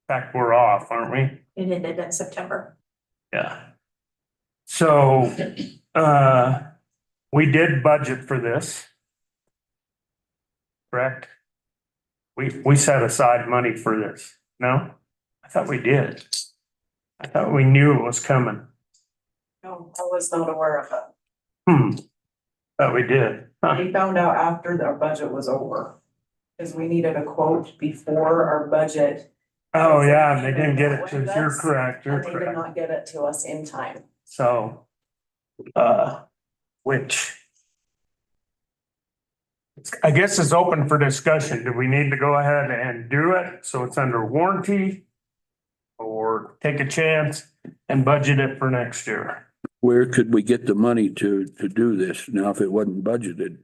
In fact, we're off, aren't we? It ended in September. Yeah. So, we did budget for this. Correct? We set aside money for this. No? I thought we did. I thought we knew it was coming. No, I was not aware of it. Thought we did. Huh. We found out after our budget was over. Cause we needed a quote before our budget. Oh, yeah, and they didn't get it to us. You're correct, you're And they did correct. not get it to us in time. So, which I guess is open for discussion. Do we need to go ahead and do it so it's under warranty? Or take a chance and budget it for next year? Where could we get the money to do this now if it wasn't budgeted?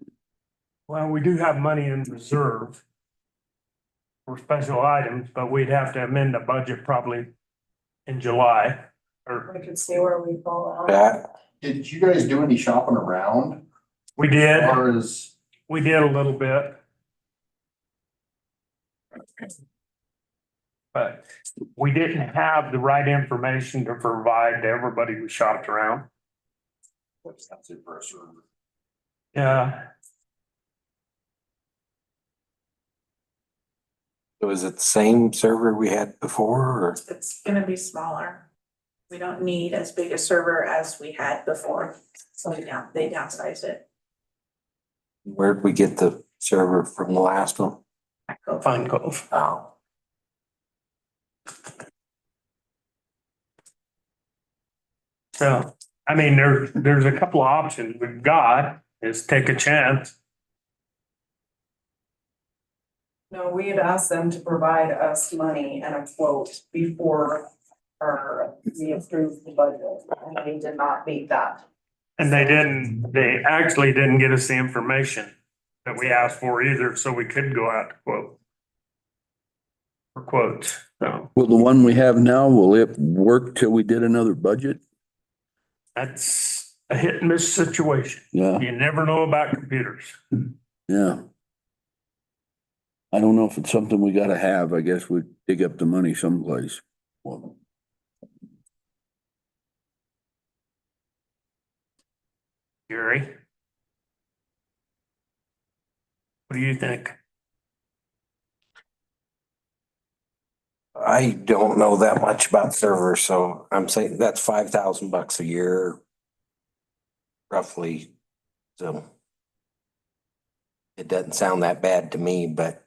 Well, we do have money in reserve for special items, but we'd have to amend the budget probably in July or We could see where we fall out. Pat? Did you guys do any shopping around? we did, As far as, we did a little bit. But we didn't have the right information to provide to everybody who shopped around. what's that for a server? Yeah, Was it the same server we had before or? It's gonna be smaller. We don't need as big a server as we had before. So they downsized it. Where'd we get the server from the last one? Pine Cove. Oh. So, I mean, there's a couple of options we've got is take a chance. No, we had asked them to provide us money and a quote before we approved the budget, and they did not meet that. And they actually didn't get us the information that we asked for either, so we could go out to quote. For quotes, so Well, the one we have now, will it work till we did another budget? that's a hit and miss situation. Yeah, You never know about computers. yeah. I don't know if it's something we gotta have. I guess we'd dig up the money someplace. Well, Gary? What do you think? I don't know that much about servers, so I'm saying that's $5,000 a year. Roughly, so. It doesn't sound that bad to me, but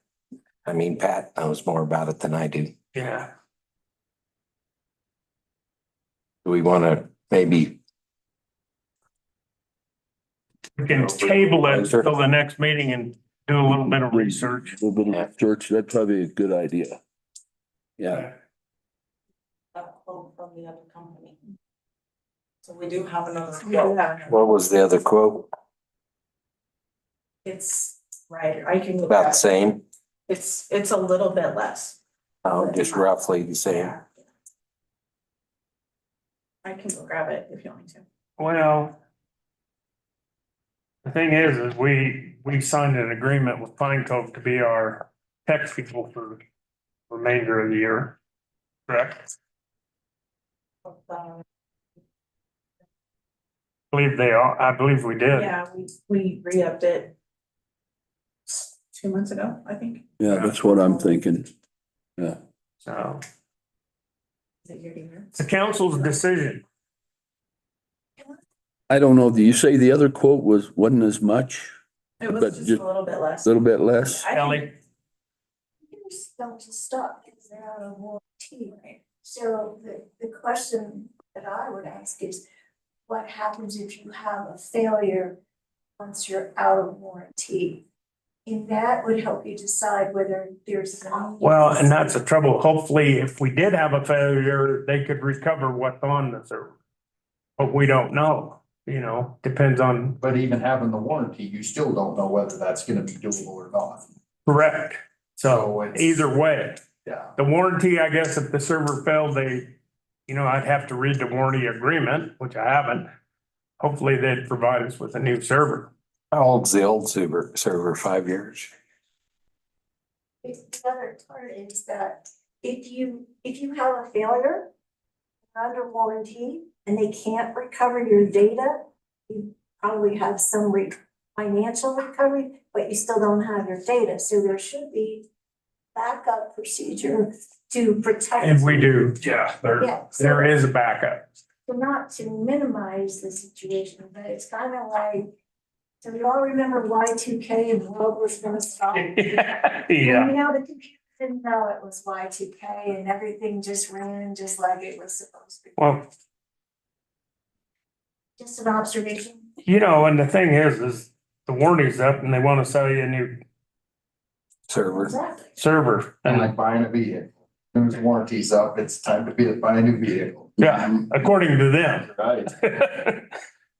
I mean, Pat knows more about it than I do. Yeah, Do we wanna maybe, we can table it until the next meeting and do a little bit of research. a little bit of research, that'd probably be a good idea. Yeah, A quote from the other company. So we do have another quote. Yeah, what was the other quote? it's right. I can look About the at it. same? It's a little bit less. Oh, just roughly the same. Yeah. I can go grab it if you want me to. Well, the thing is we signed an agreement with Pine Cove to be our tech people for the remainder of the year, correct? I believe they are, I believe we did. Yeah, we re-upped it. 2 months ago, I think. Yeah, that's what I'm thinking. Yeah. So Is it your dear? it's the council's decision. I don't know. Do you say the other quote wasn't as much? It But was just just- a little bit less. A little bit less? Ellie, Computers don't just stop because they're out of warranty, right? So the question that I would ask is, what happens if you have a failure once you're out of warranty? And that would help you decide whether there's. well, and that's the trouble. Hopefully, if we did have a failure, they could recover what's on the server. But we don't know, depends on, But even having the warranty, you still don't know whether that's gonna be doable or not. correct. So So it's- either way, Yeah. the warranty, I guess if the server failed, I'd have to read the warranty agreement, which I haven't. Hopefully they'd provide us with a new server. How old's the old server? 5 years? The other part is that if you have a failure, you're under warranty and they can't recover your data, you probably have some financial recovery, but you still don't have your data. So there should be backup procedure to protect. And we do, Yeah, so- there is a backup. So not to minimize the situation, but it's kind of like, so we all remember Y2K and the world was gonna stop. Yeah, The computer didn't know it was Y2K and everything just ran just like it was supposed to. well, Just an observation. and the thing is the warranty's up and they want to sell you a new Server. Exactly. server. And And like buying a vehicle. As soon as warranty's up, it's time to buy a new vehicle. yeah, according to them. Right.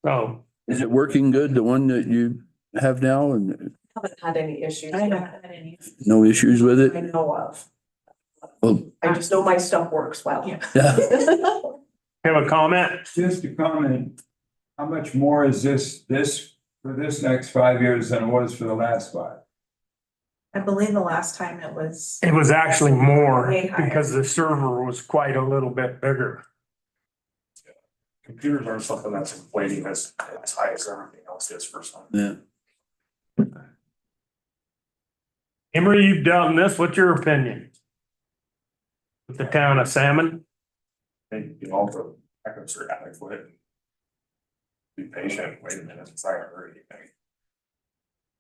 So, Is it working good, the one that you have now, and Haven't had any issues. I haven't had any. no issues with I it? know of. Well, I just know my stuff works well. Yeah. yeah, have a comment? Just a comment, how much more is this for this next 5 years than it was for the last 5? I believe the last time it was. It was actually more Way higher. because the server was quite a little bit bigger. Computers aren't something that's inflating as high as everything else is for some. yeah. Emery, you've done this. What's your opinion? With the town of Salmon? I think, the backups are adequate. Be patient, wait a minute, it's not gonna hurt anything.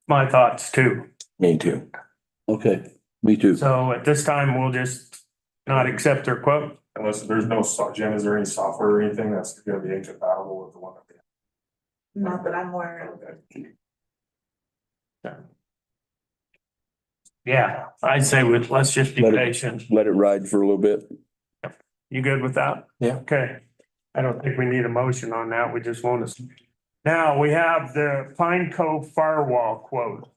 My thoughts too. Me too. Okay, me too. So at this time, we'll just not accept their quote. Unless there's no, Jen, is there any software or anything that's gonna be incompatible with the one that they Not that I'm aware of. have? Yeah, I'd say let's just be Let it- patient. Let it ride for a little bit. You good with that? Yeah. Okay. I don't think we need a motion on that. We just want to. Now, we have the Pine Cove firewall quote.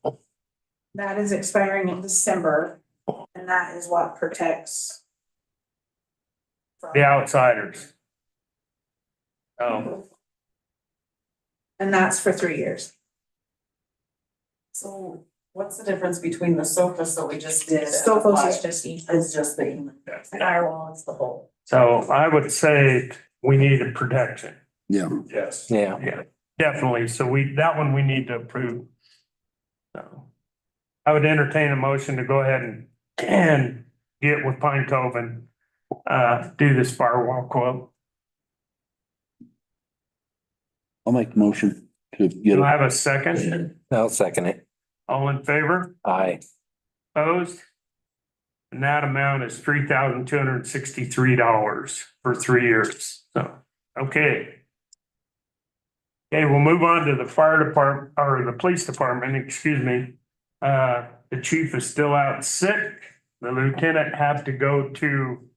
That is expiring in December, and that is what protects. The outsiders. Oh, And that's for 3 years. So what's the difference between the Sophos that we just did? and the Sophos is Fire? just E. It's just the firewall, it's the whole. so I would say we need a protection. Yeah. Yes. Yeah. Yeah, definitely. So that one we need to approve. So I would entertain a motion to go ahead and get with Pine Cove and do this firewall quote. I'll make the motion to get Do I it. have a second? I'll second it. All in favor? Aye. Opposed? And that amount is $3,263 for 3 years. So, okay. Okay, we'll move on to the fire department, or the police department, excuse me. The chief is still out sick. The lieutenant had to go to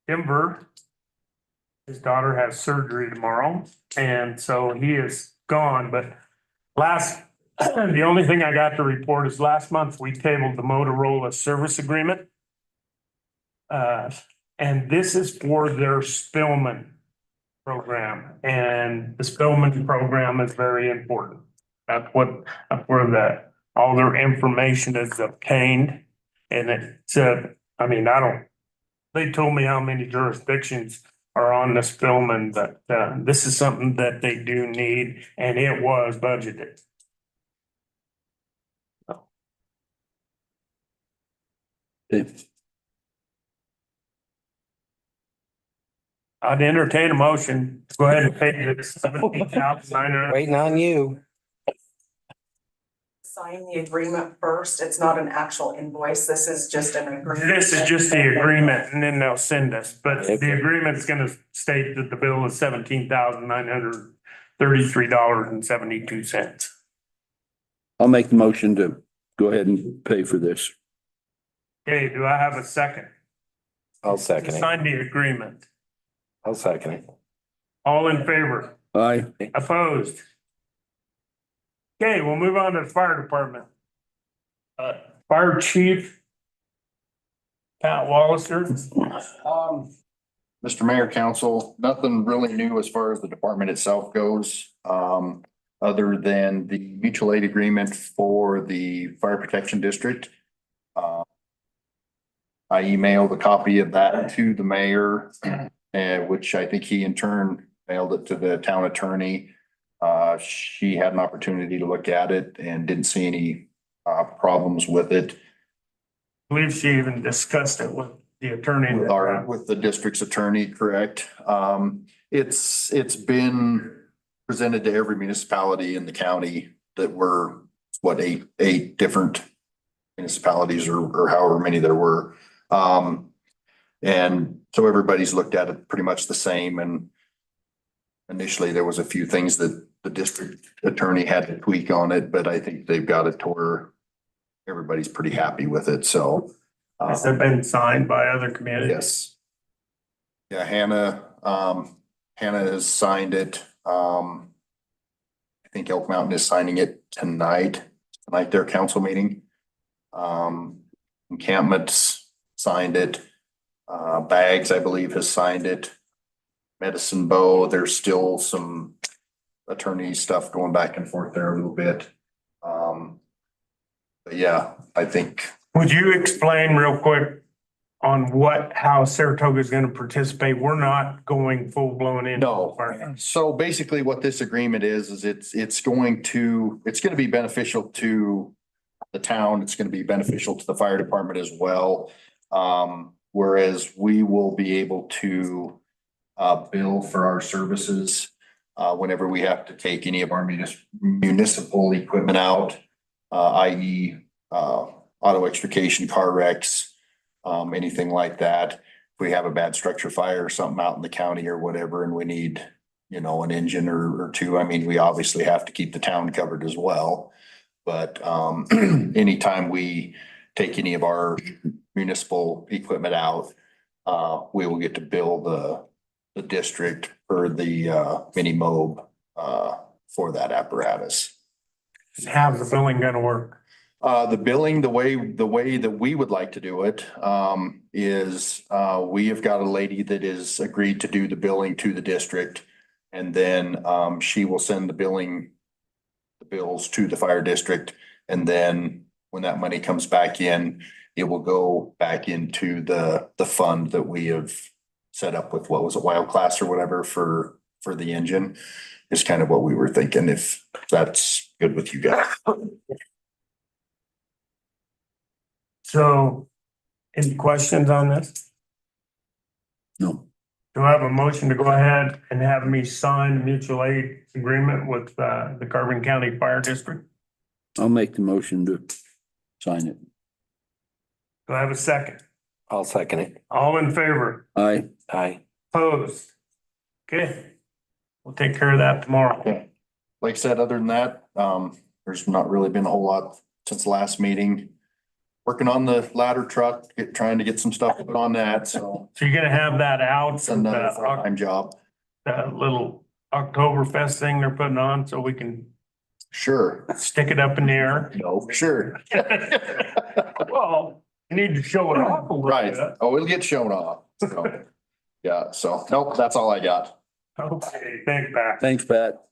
Denver. His daughter has surgery tomorrow, and so he is gone, but the only thing I got to report is last month we tabled the Motorola service agreement. And this is for their Spillman program, and the Spillman program is very important. That's where all their information is obtained. And they told me how many jurisdictions are on the Spillman, but this is something that they do need, and it was budgeted. Okay. I'd entertain a motion. Go ahead and pay the $17,900. Waiting on you. Sign the agreement first. It's not an actual invoice. This is just an agreement. This is just the agreement and then they'll send us, but the agreement's gonna state that the bill is $17,933.72. I'll make the motion to go ahead and pay for this. Okay, do I have a second? I'll second it. Sign the agreement. I'll second it. All in favor? Aye. Opposed? Okay, we'll move on to the fire department. Fire chief. Pat Walliser. Mr. Mayor, Council, nothing really new as far as the department itself goes. Other than the mutual aid agreement for the fire protection district. I emailed a copy of that to the mayor, which I think he in turn mailed it to the town attorney. She had an opportunity to look at it and didn't see any problems with it. I believe she even discussed it with the attorney. With the district's attorney, correct? It's been presented to every municipality in the county that were, what, eight different municipalities or however many there were. And so everybody's looked at it pretty much the same, and initially there was a few things that the district attorney had to tweak on it, but I think they've got it to where everybody's pretty happy with it, so. Has it been signed by other communities? Yes. Yeah, Hannah has signed it. I think Elk Mountain is signing it tonight, their council meeting. Encampment's signed it. Bags, I believe, has signed it. Medicine Bow, there's still some attorney stuff going back and forth there a little bit. But yeah, I think. Would you explain real quick on how Saratoga is gonna participate? We're not going full blown in. No, so basically what this agreement is it's going to be beneficial to the town. It's going to be beneficial to the fire department as well. Whereas we will be able to bill for our services whenever we have to take any of our municipal equipment out, i.e. Auto extrication, car wrecks, anything like that. If we have a bad structure fire or something out in the county or whatever, and we need, an engine or two, I mean, we obviously have to keep the town covered as well. But anytime we take any of our municipal equipment out, we will get to bill the district for the mini mob for that apparatus. How's the billing gonna work? The billing, the way that we would like to do it, is, we have got a lady that is agreed to do the billing to the district. And then, she will send the bills to the fire district. And then when that money comes back in, it will go back into the fund that we have set up with, what was it, Wild Class or whatever for the engine, is kind of what we were thinking, if that's good with you guys. So, any questions on this? No. Do I have a motion to go ahead and have me sign the mutual aid agreement with the Carbon County Fire District? I'll make the motion to sign it. Do I have a second? I'll second it. All in favor? Aye. Aye. Opposed? Okay. We'll take care of that tomorrow. Like I said, other than that, there's not really been a whole lot since the last meeting. Working on the ladder truck, trying to get some stuff put on that, so. So you're gonna have that out, It's another full-time job. that little Oktoberfest thing they're putting on, so we can Sure. stick it up in the air? No, sure. Well, you need to show it off a little Right. bit. Oh, it'll get shown off. So, yeah, so, nope, that's all I got. Okay, thanks, Pat. Thanks, Pat.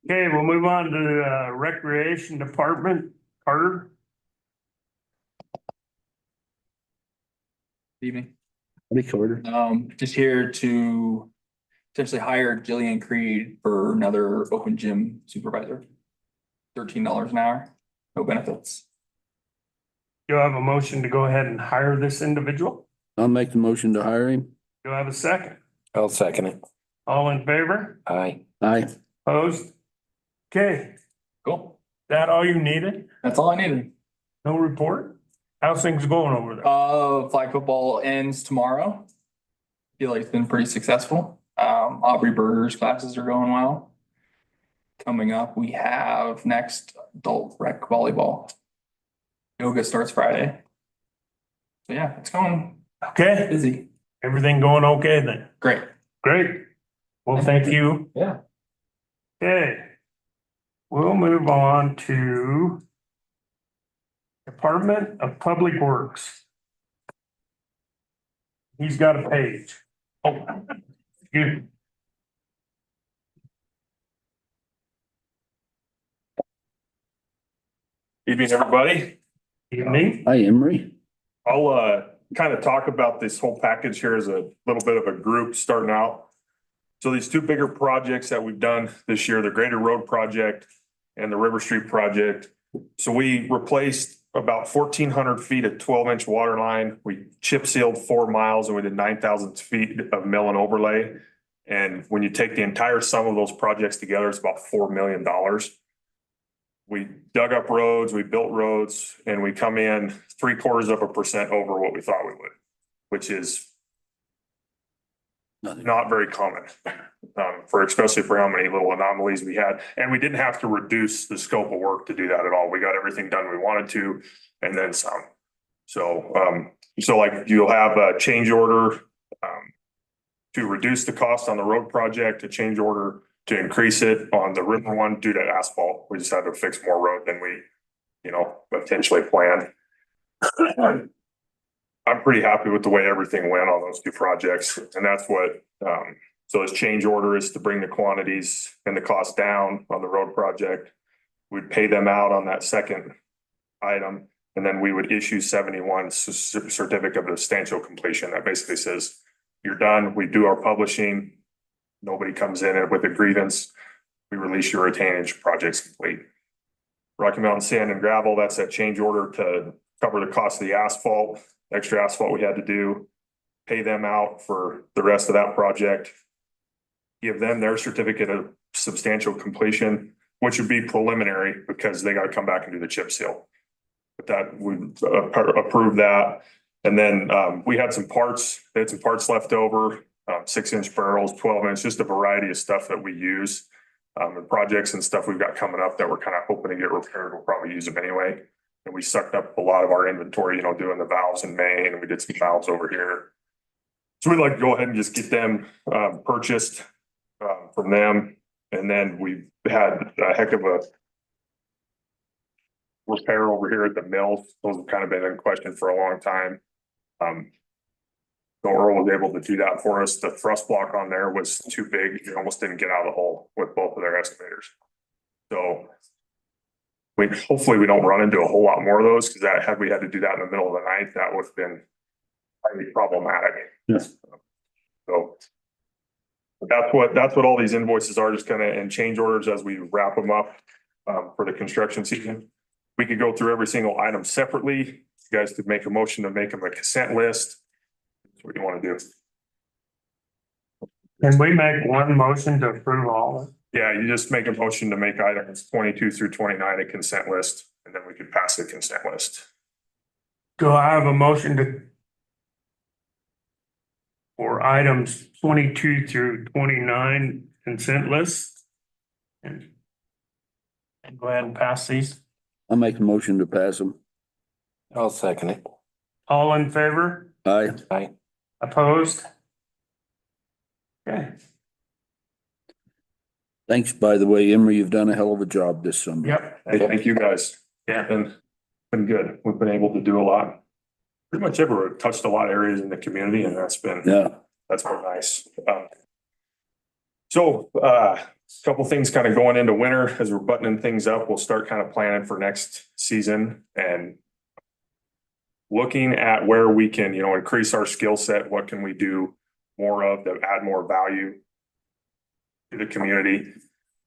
Okay, we'll move on to the Recreation Department. Carter? Evening. Recorder. Just here to essentially hire Jillian Creed for another open gym supervisor. $13 an hour, no benefits. Do I have a motion to go ahead and hire this individual? I'll make the motion to hire him. Do I have a second? I'll second it. All in favor? Aye. Aye. Opposed? Okay, Cool. that all you needed? That's all I needed. No report? How's things going over there? Flag football ends tomorrow. Feel like it's been pretty successful. Aubrey Berger's classes are going well. Coming up, we have next adult rec volleyball. Yoga starts Friday. So yeah, it's going Okay, busy. everything going okay then? Great. Great. Well, thank you. Yeah. Okay. We'll move on to Department of Public Works. He's got a page. Oh, excuse me. Evening, everybody. Evening. Hi, Emery. I'll kind of talk about this whole package here as a little bit of a group starting out. So these two bigger projects that we've done this year, the Greater Road Project and the River Street Project. So we replaced about 1,400 feet of 12-inch water line. We chip sealed 4 miles and we did 9,000 feet of mill and overlay. And when you take the entire sum of those projects together, it's about $4 million. We dug up roads, we built roads, and we come in 0.75% over what we thought we would, which is not very common, especially for how many little anomalies we had. And we didn't have to reduce the scope of work to do that at all. We got everything done we wanted to, and then some. So like you'll have a change order to reduce the cost on the road project, a change order to increase it on the river one due to asphalt. We just had to fix more road than we, potentially planned. I'm pretty happy with the way everything went on those two projects. And that's what, so this change order is to bring the quantities and the cost down on the road project. We'd pay them out on that second item, and then we would issue 71 certificate of substantial completion. That basically says, you're done. We do our publishing. Nobody comes in with a grievance. We release your retainage, project's complete. Rocky Mountain Sand and Gravel, that's that change order to cover the cost of the asphalt, extra asphalt we had to do, pay them out for the rest of that project, give them their certificate of substantial completion, which would be preliminary because they got to come back and do the chip seal. But that would approve that. And then we had some parts, left over, 6-inch barrels, 12-inch, just a variety of stuff that we use. And projects and stuff we've got coming up that we're kind of hoping to get repaired. We'll probably use them anyway. And we sucked up a lot of our inventory, doing the valves in Maine, and we did some valves over here. So we'd like to go ahead and just get them purchased from them. And then we had a heck of a repair over here at the mill. Those have kind of been in question for a long time. So Earl was able to do that for us. The thrust block on there was too big. You almost didn't get out of the hole with both of their excavators. So hopefully we don't run into a whole lot more of those, because had we had to do that in the middle of the night, that would have been highly problematic. Yes. So that's what all these invoices are, just kind of in change orders as we wrap them up for the construction season. We could go through every single item separately. You guys could make a motion to make them a consent list. That's what you want to do. Can we make one motion to approve all of it? Yeah, you just make a motion to make items 22 through 29 a consent list, and then we could pass the consent list. Do I have a motion for items 22 through 29 consent list? And go ahead and pass these. I'll make a motion to pass them. I'll second it. All in favor? Aye. Aye. Opposed? Okay, Thanks, by the way, Emery, you've done a hell of a job this summer. yep. Hey, thank you guys. Yeah. Been good. We've been able to do a lot. Pretty much everywhere, touched a lot of areas in the community, and that's been nice. So a couple things kind of going into winter as we're buttoning things up. We'll start kind of planning for next season and looking at where we can, increase our skill set. What can we do more of to add more value to the community?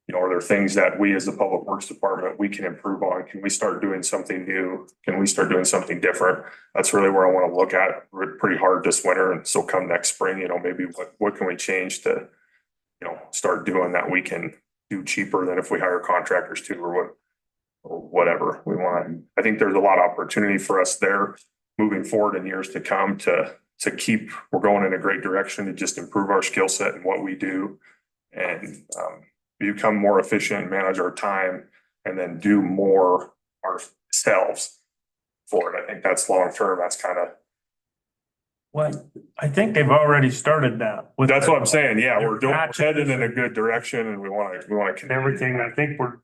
You know, are there things that we as the Public Works Department, we can improve on? Can we start doing something new? Can we start doing something different? That's really where I want to look at pretty hard this winter. And so come next spring, you know, maybe what can we change to, you know, start doing that we can do cheaper than if we hire contractors too, or whatever we want. I think there's a lot of opportunity for us there moving forward in years to come to keep, we're going in a great direction to just improve our skill set and what we do and become more efficient, manage our time, and then do more ourselves for it. I think that's long term. That's kind of. Well, I think they've already started that. That's what I'm saying. Yeah, we're headed in a good direction and we want to. Everything, I think we're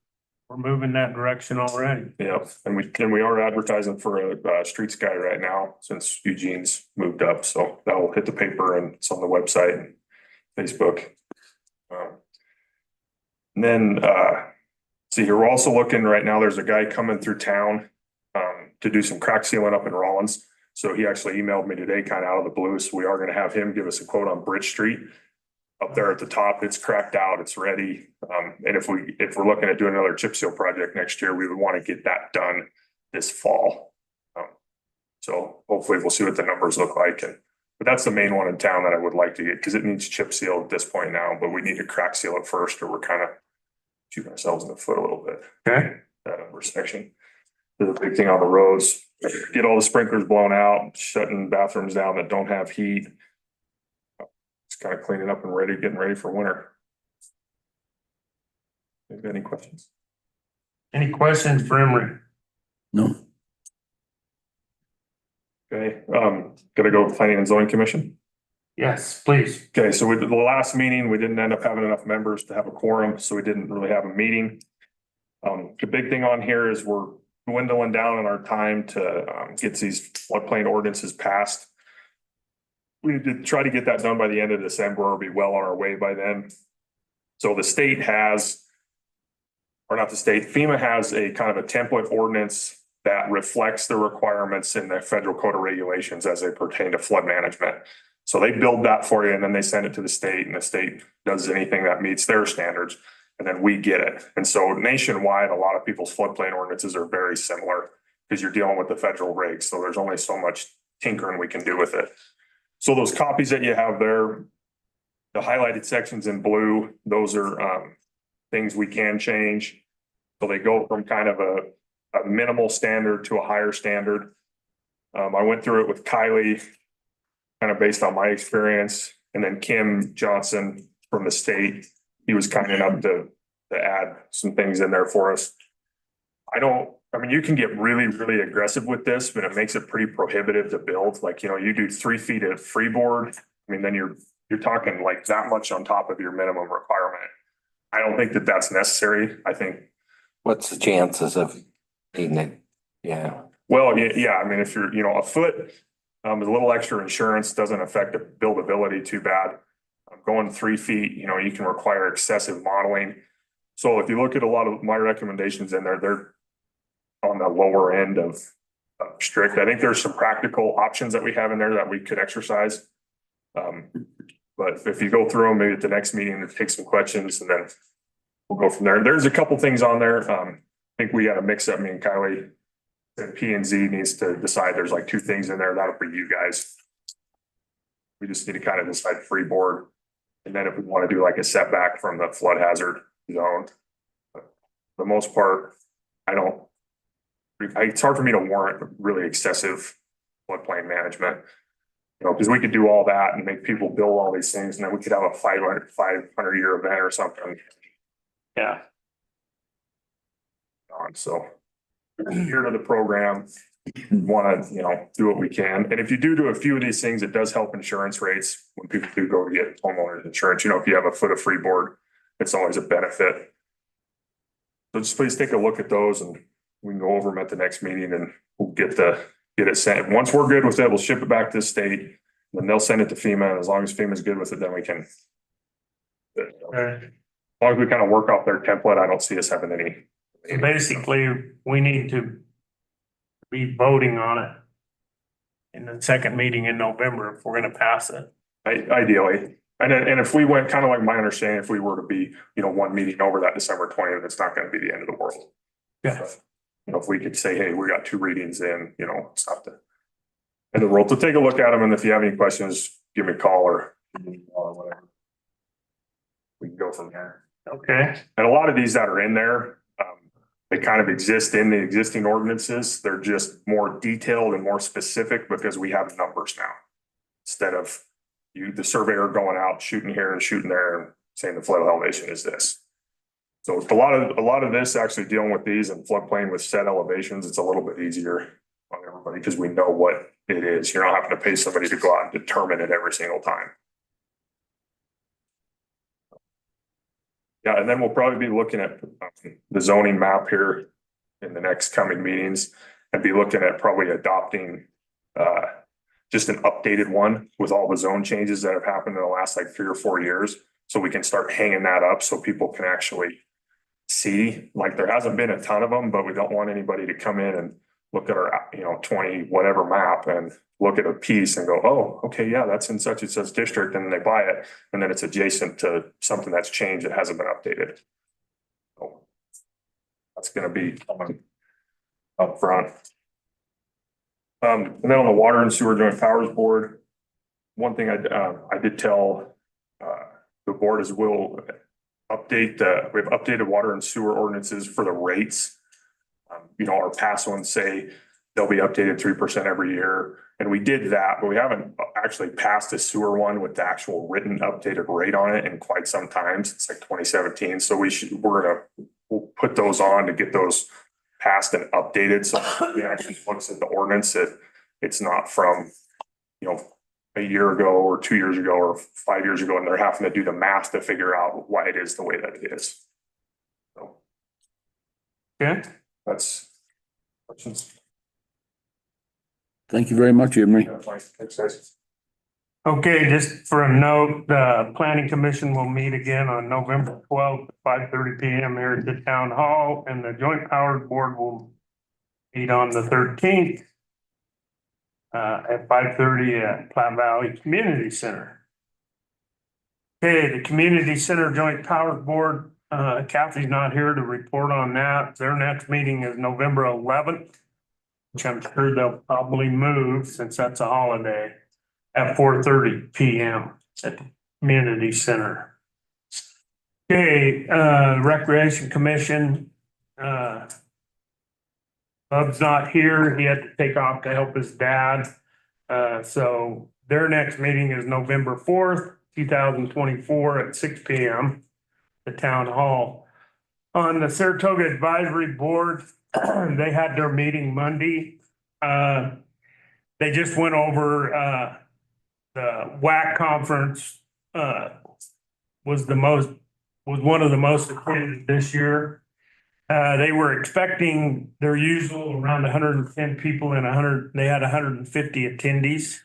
moving that direction already. Yeah, and we are advertising for a streets guy right now since Eugene's moved up. So that will hit the paper and it's on the website and Facebook. And then, see here, we're also looking right now, there's a guy coming through town to do some crack sealing up in Rollins. So he actually emailed me today, kind of out of the blue. So we are going to have him give us a quote on Bridge Street up there at the top. It's cracked out, it's ready. And if we're looking at doing another chip seal project next year, we would want to get that done this fall. So hopefully we'll see what the numbers look like. But that's the main one in town that I would like to get because it needs chip seal at this point now, but we need to crack seal it first or we're kind of shooting ourselves in the foot a little bit. Okay. That intersection. There's a big thing on the roads. Get all the sprinklers blown out, shutting bathrooms down that don't have heat. Just kind of cleaning up and getting ready for winter. Any questions? Any questions for Emery? No. Okay, gonna go planning and zoning commission. Yes, please. Okay, so the last meeting, we didn't end up having enough members to have a quorum, so we didn't really have a meeting. The big thing on here is we're dwindling down on our time to get these floodplain ordinances passed. We need to try to get that done by the end of December or be well on our way by then. So the state has, or not the state, FEMA has a kind of a template ordinance that reflects the requirements in the federal code of regulations as they pertain to flood management. So they build that for you and then they send it to the state and the state does anything that meets their standards and then we get it. And so nationwide, a lot of people's floodplain ordinances are very similar because you're dealing with the federal regs. So there's only so much tinkering we can do with it. So those copies that you have there, the highlighted sections in blue, those are things we can change. So they go from kind of a minimal standard to a higher standard. I went through it with Kylie, kind of based on my experience, and then Kim Johnson from the state. He was kind enough to add some things in there for us. I mean, you can get really, really aggressive with this, but it makes it pretty prohibitive to build. Like, you know, you do 3 feet of freeboard. I mean, then you're talking like that much on top of your minimum requirement. I don't think that that's necessary. I think. What's the chances of needing it? Yeah. Well, yeah. I mean, if you're, you know, a foot, a little extra insurance doesn't affect the buildability too bad. Going 3 feet, you know, you can require excessive modeling. So if you look at a lot of my recommendations in there, they're on the lower end of strict. I think there's some practical options that we have in there that we could exercise. But if you go through them, maybe at the next meeting, take some questions and then we'll go from there. There's a couple things on there. I think we got to mix up, me and Kylie. And P&Z needs to decide there's like 2 things in there. That'll be you guys. We just need to kind of decide freeboard. And then if we want to do like a setback from the flood hazard zone. But for the most part, it's hard for me to warrant really excessive floodplain management. You know, because we could do all that and make people build all these things and then we could have a 500 year event or something. Yeah. So here to the program, want to, you know, do what we can. And if you do a few of these things, it does help insurance rates when people do go to get homeowners insurance. You know, if you have a foot of freeboard, it's always a benefit. So just please take a look at those and we can go over them at the next meeting and we'll get it sent. Once we're good with it, we'll ship it back to the state. And then they'll send it to FEMA. And as long as FEMA's good with it, then we can. Okay. As long as we kind of work off their template, I don't see us having any. Basically, we need to be voting on it in the second meeting in November if we're gonna pass it. Ideally, And if we went kind of like my understanding, if we were to be, one meeting over that December 20th, it's not gonna be the end of the world. Yeah. If we could say, hey, we got 2 readings in, it's not the end of the world. So take a look at them, and if you have any questions, give me a call or whatever. We can go from there. Okay, And a lot of these that are in there, they kind of exist in the existing ordinances. They're just more detailed and more specific because we have numbers now. Instead of the surveyor going out, shooting here and shooting there and saying the flood elevation is this. So a lot of this actually dealing with these and floodplain with set elevations, it's a little bit easier on everybody because we know what it is. You're not having to pay somebody to go out and determine it every single time. Yeah, and then we'll probably be looking at the zoning map here in the next coming meetings and be looking at probably adopting just an updated one with all the zone changes that have happened in the last like 3 or 4 years. So we can start hanging that up so people can actually see, like there hasn't been a ton of them, but we don't want anybody to come in and look at our, 20 whatever map and look at a piece and go, oh, okay, yeah, that's in such and such district, and they buy it, and then it's adjacent to something that's changed that hasn't been updated. So that's gonna be coming up front. And then on the Water and Sewer Joint Powers Board, one thing I did tell the board is we'll we've updated water and sewer ordinances for the rates. Our past ones say they'll be updated 3% every year. And we did that, but we haven't actually passed a sewer one with the actual written updated rate on it in quite some time. It's like 2017. So we'll put those on to get those passed and updated. So we actually looks at the ordinance it's not from, a year ago or 2 years ago or 5 years ago, and they're having to do the math to figure out why it is the way that it is. So. okay. That's questions. Thank you very much, Emery. Thanks, guys. Okay, just for a note, the planning commission will meet again on November 12th, at 5:30 PM here at the town hall, and the joint powers board will meet on the 13th at 5:30 at Platte Valley Community Center. Okay, the Community Center Joint Powers Board, Kathy's not here to report on that. Their next meeting is November 11th, which I'm sure they'll probably move since that's a holiday, at 4:30 PM at the Community Center. Okay, Recreation Commission, Bub's not here. He had to take off to help his dad. So their next meeting is November 4th, 2024 at 6 PM, the town hall. On the Saratoga Advisory Board, they had their meeting Monday. They just went over, the WAC conference, was one of the most attended this year. They were expecting their usual around 110 people and they had 150 attendees.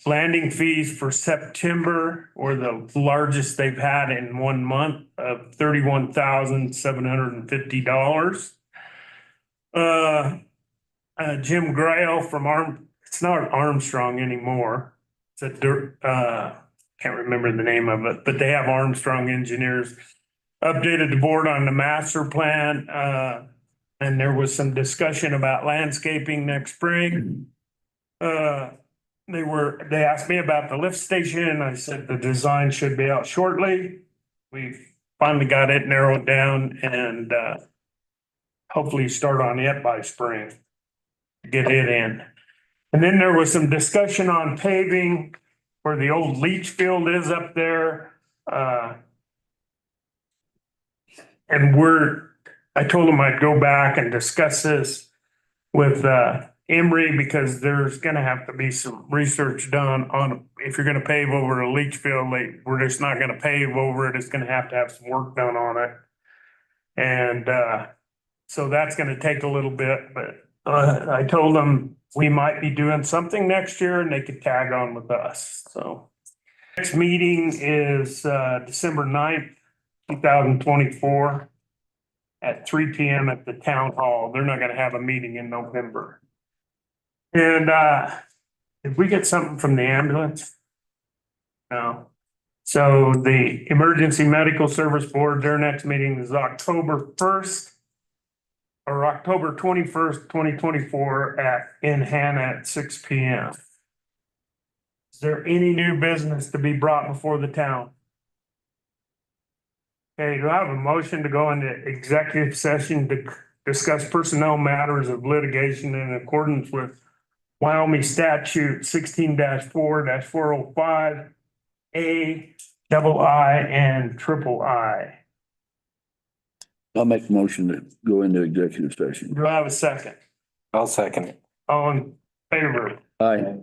Landing fees for September were the largest they've had in 1 month of $31,750. Jim Grail from it's not Armstrong anymore. It's can't remember the name of it, but they have Armstrong Engineers. Updated the board on the master plan, and there was some discussion about landscaping next spring. They asked me about the lift station. I said the design should be out shortly. We've finally got it narrowed down and hopefully start on it by spring. Get it in. And then there was some discussion on paving where the old leach field is up there. And I told him I'd go back and discuss this with Emery because there's gonna have to be some research done on if you're gonna pave over a leach field, we're just not gonna pave over it. It's gonna have to have some work done on it. And so that's gonna take a little bit, but I told them we might be doing something next year and they could tag on with us. So next meeting is December 9th. 2024 at 3 PM at the town hall. They're not gonna have a meeting in November. And did we get something from the ambulance? No. So the Emergency Medical Service Board, their next meeting is October 1st or October 21st, 2024 in Hannah at 6 p.m. Is there any new business to be brought before the town? Okay, do I have a motion to go into executive session to discuss personnel matters of litigation in accordance with Wyoming statute 16-4-405 A, double I, and triple I? I'll make a motion to go into executive session. Do I have a second? I'll second it. All in favor? Aye.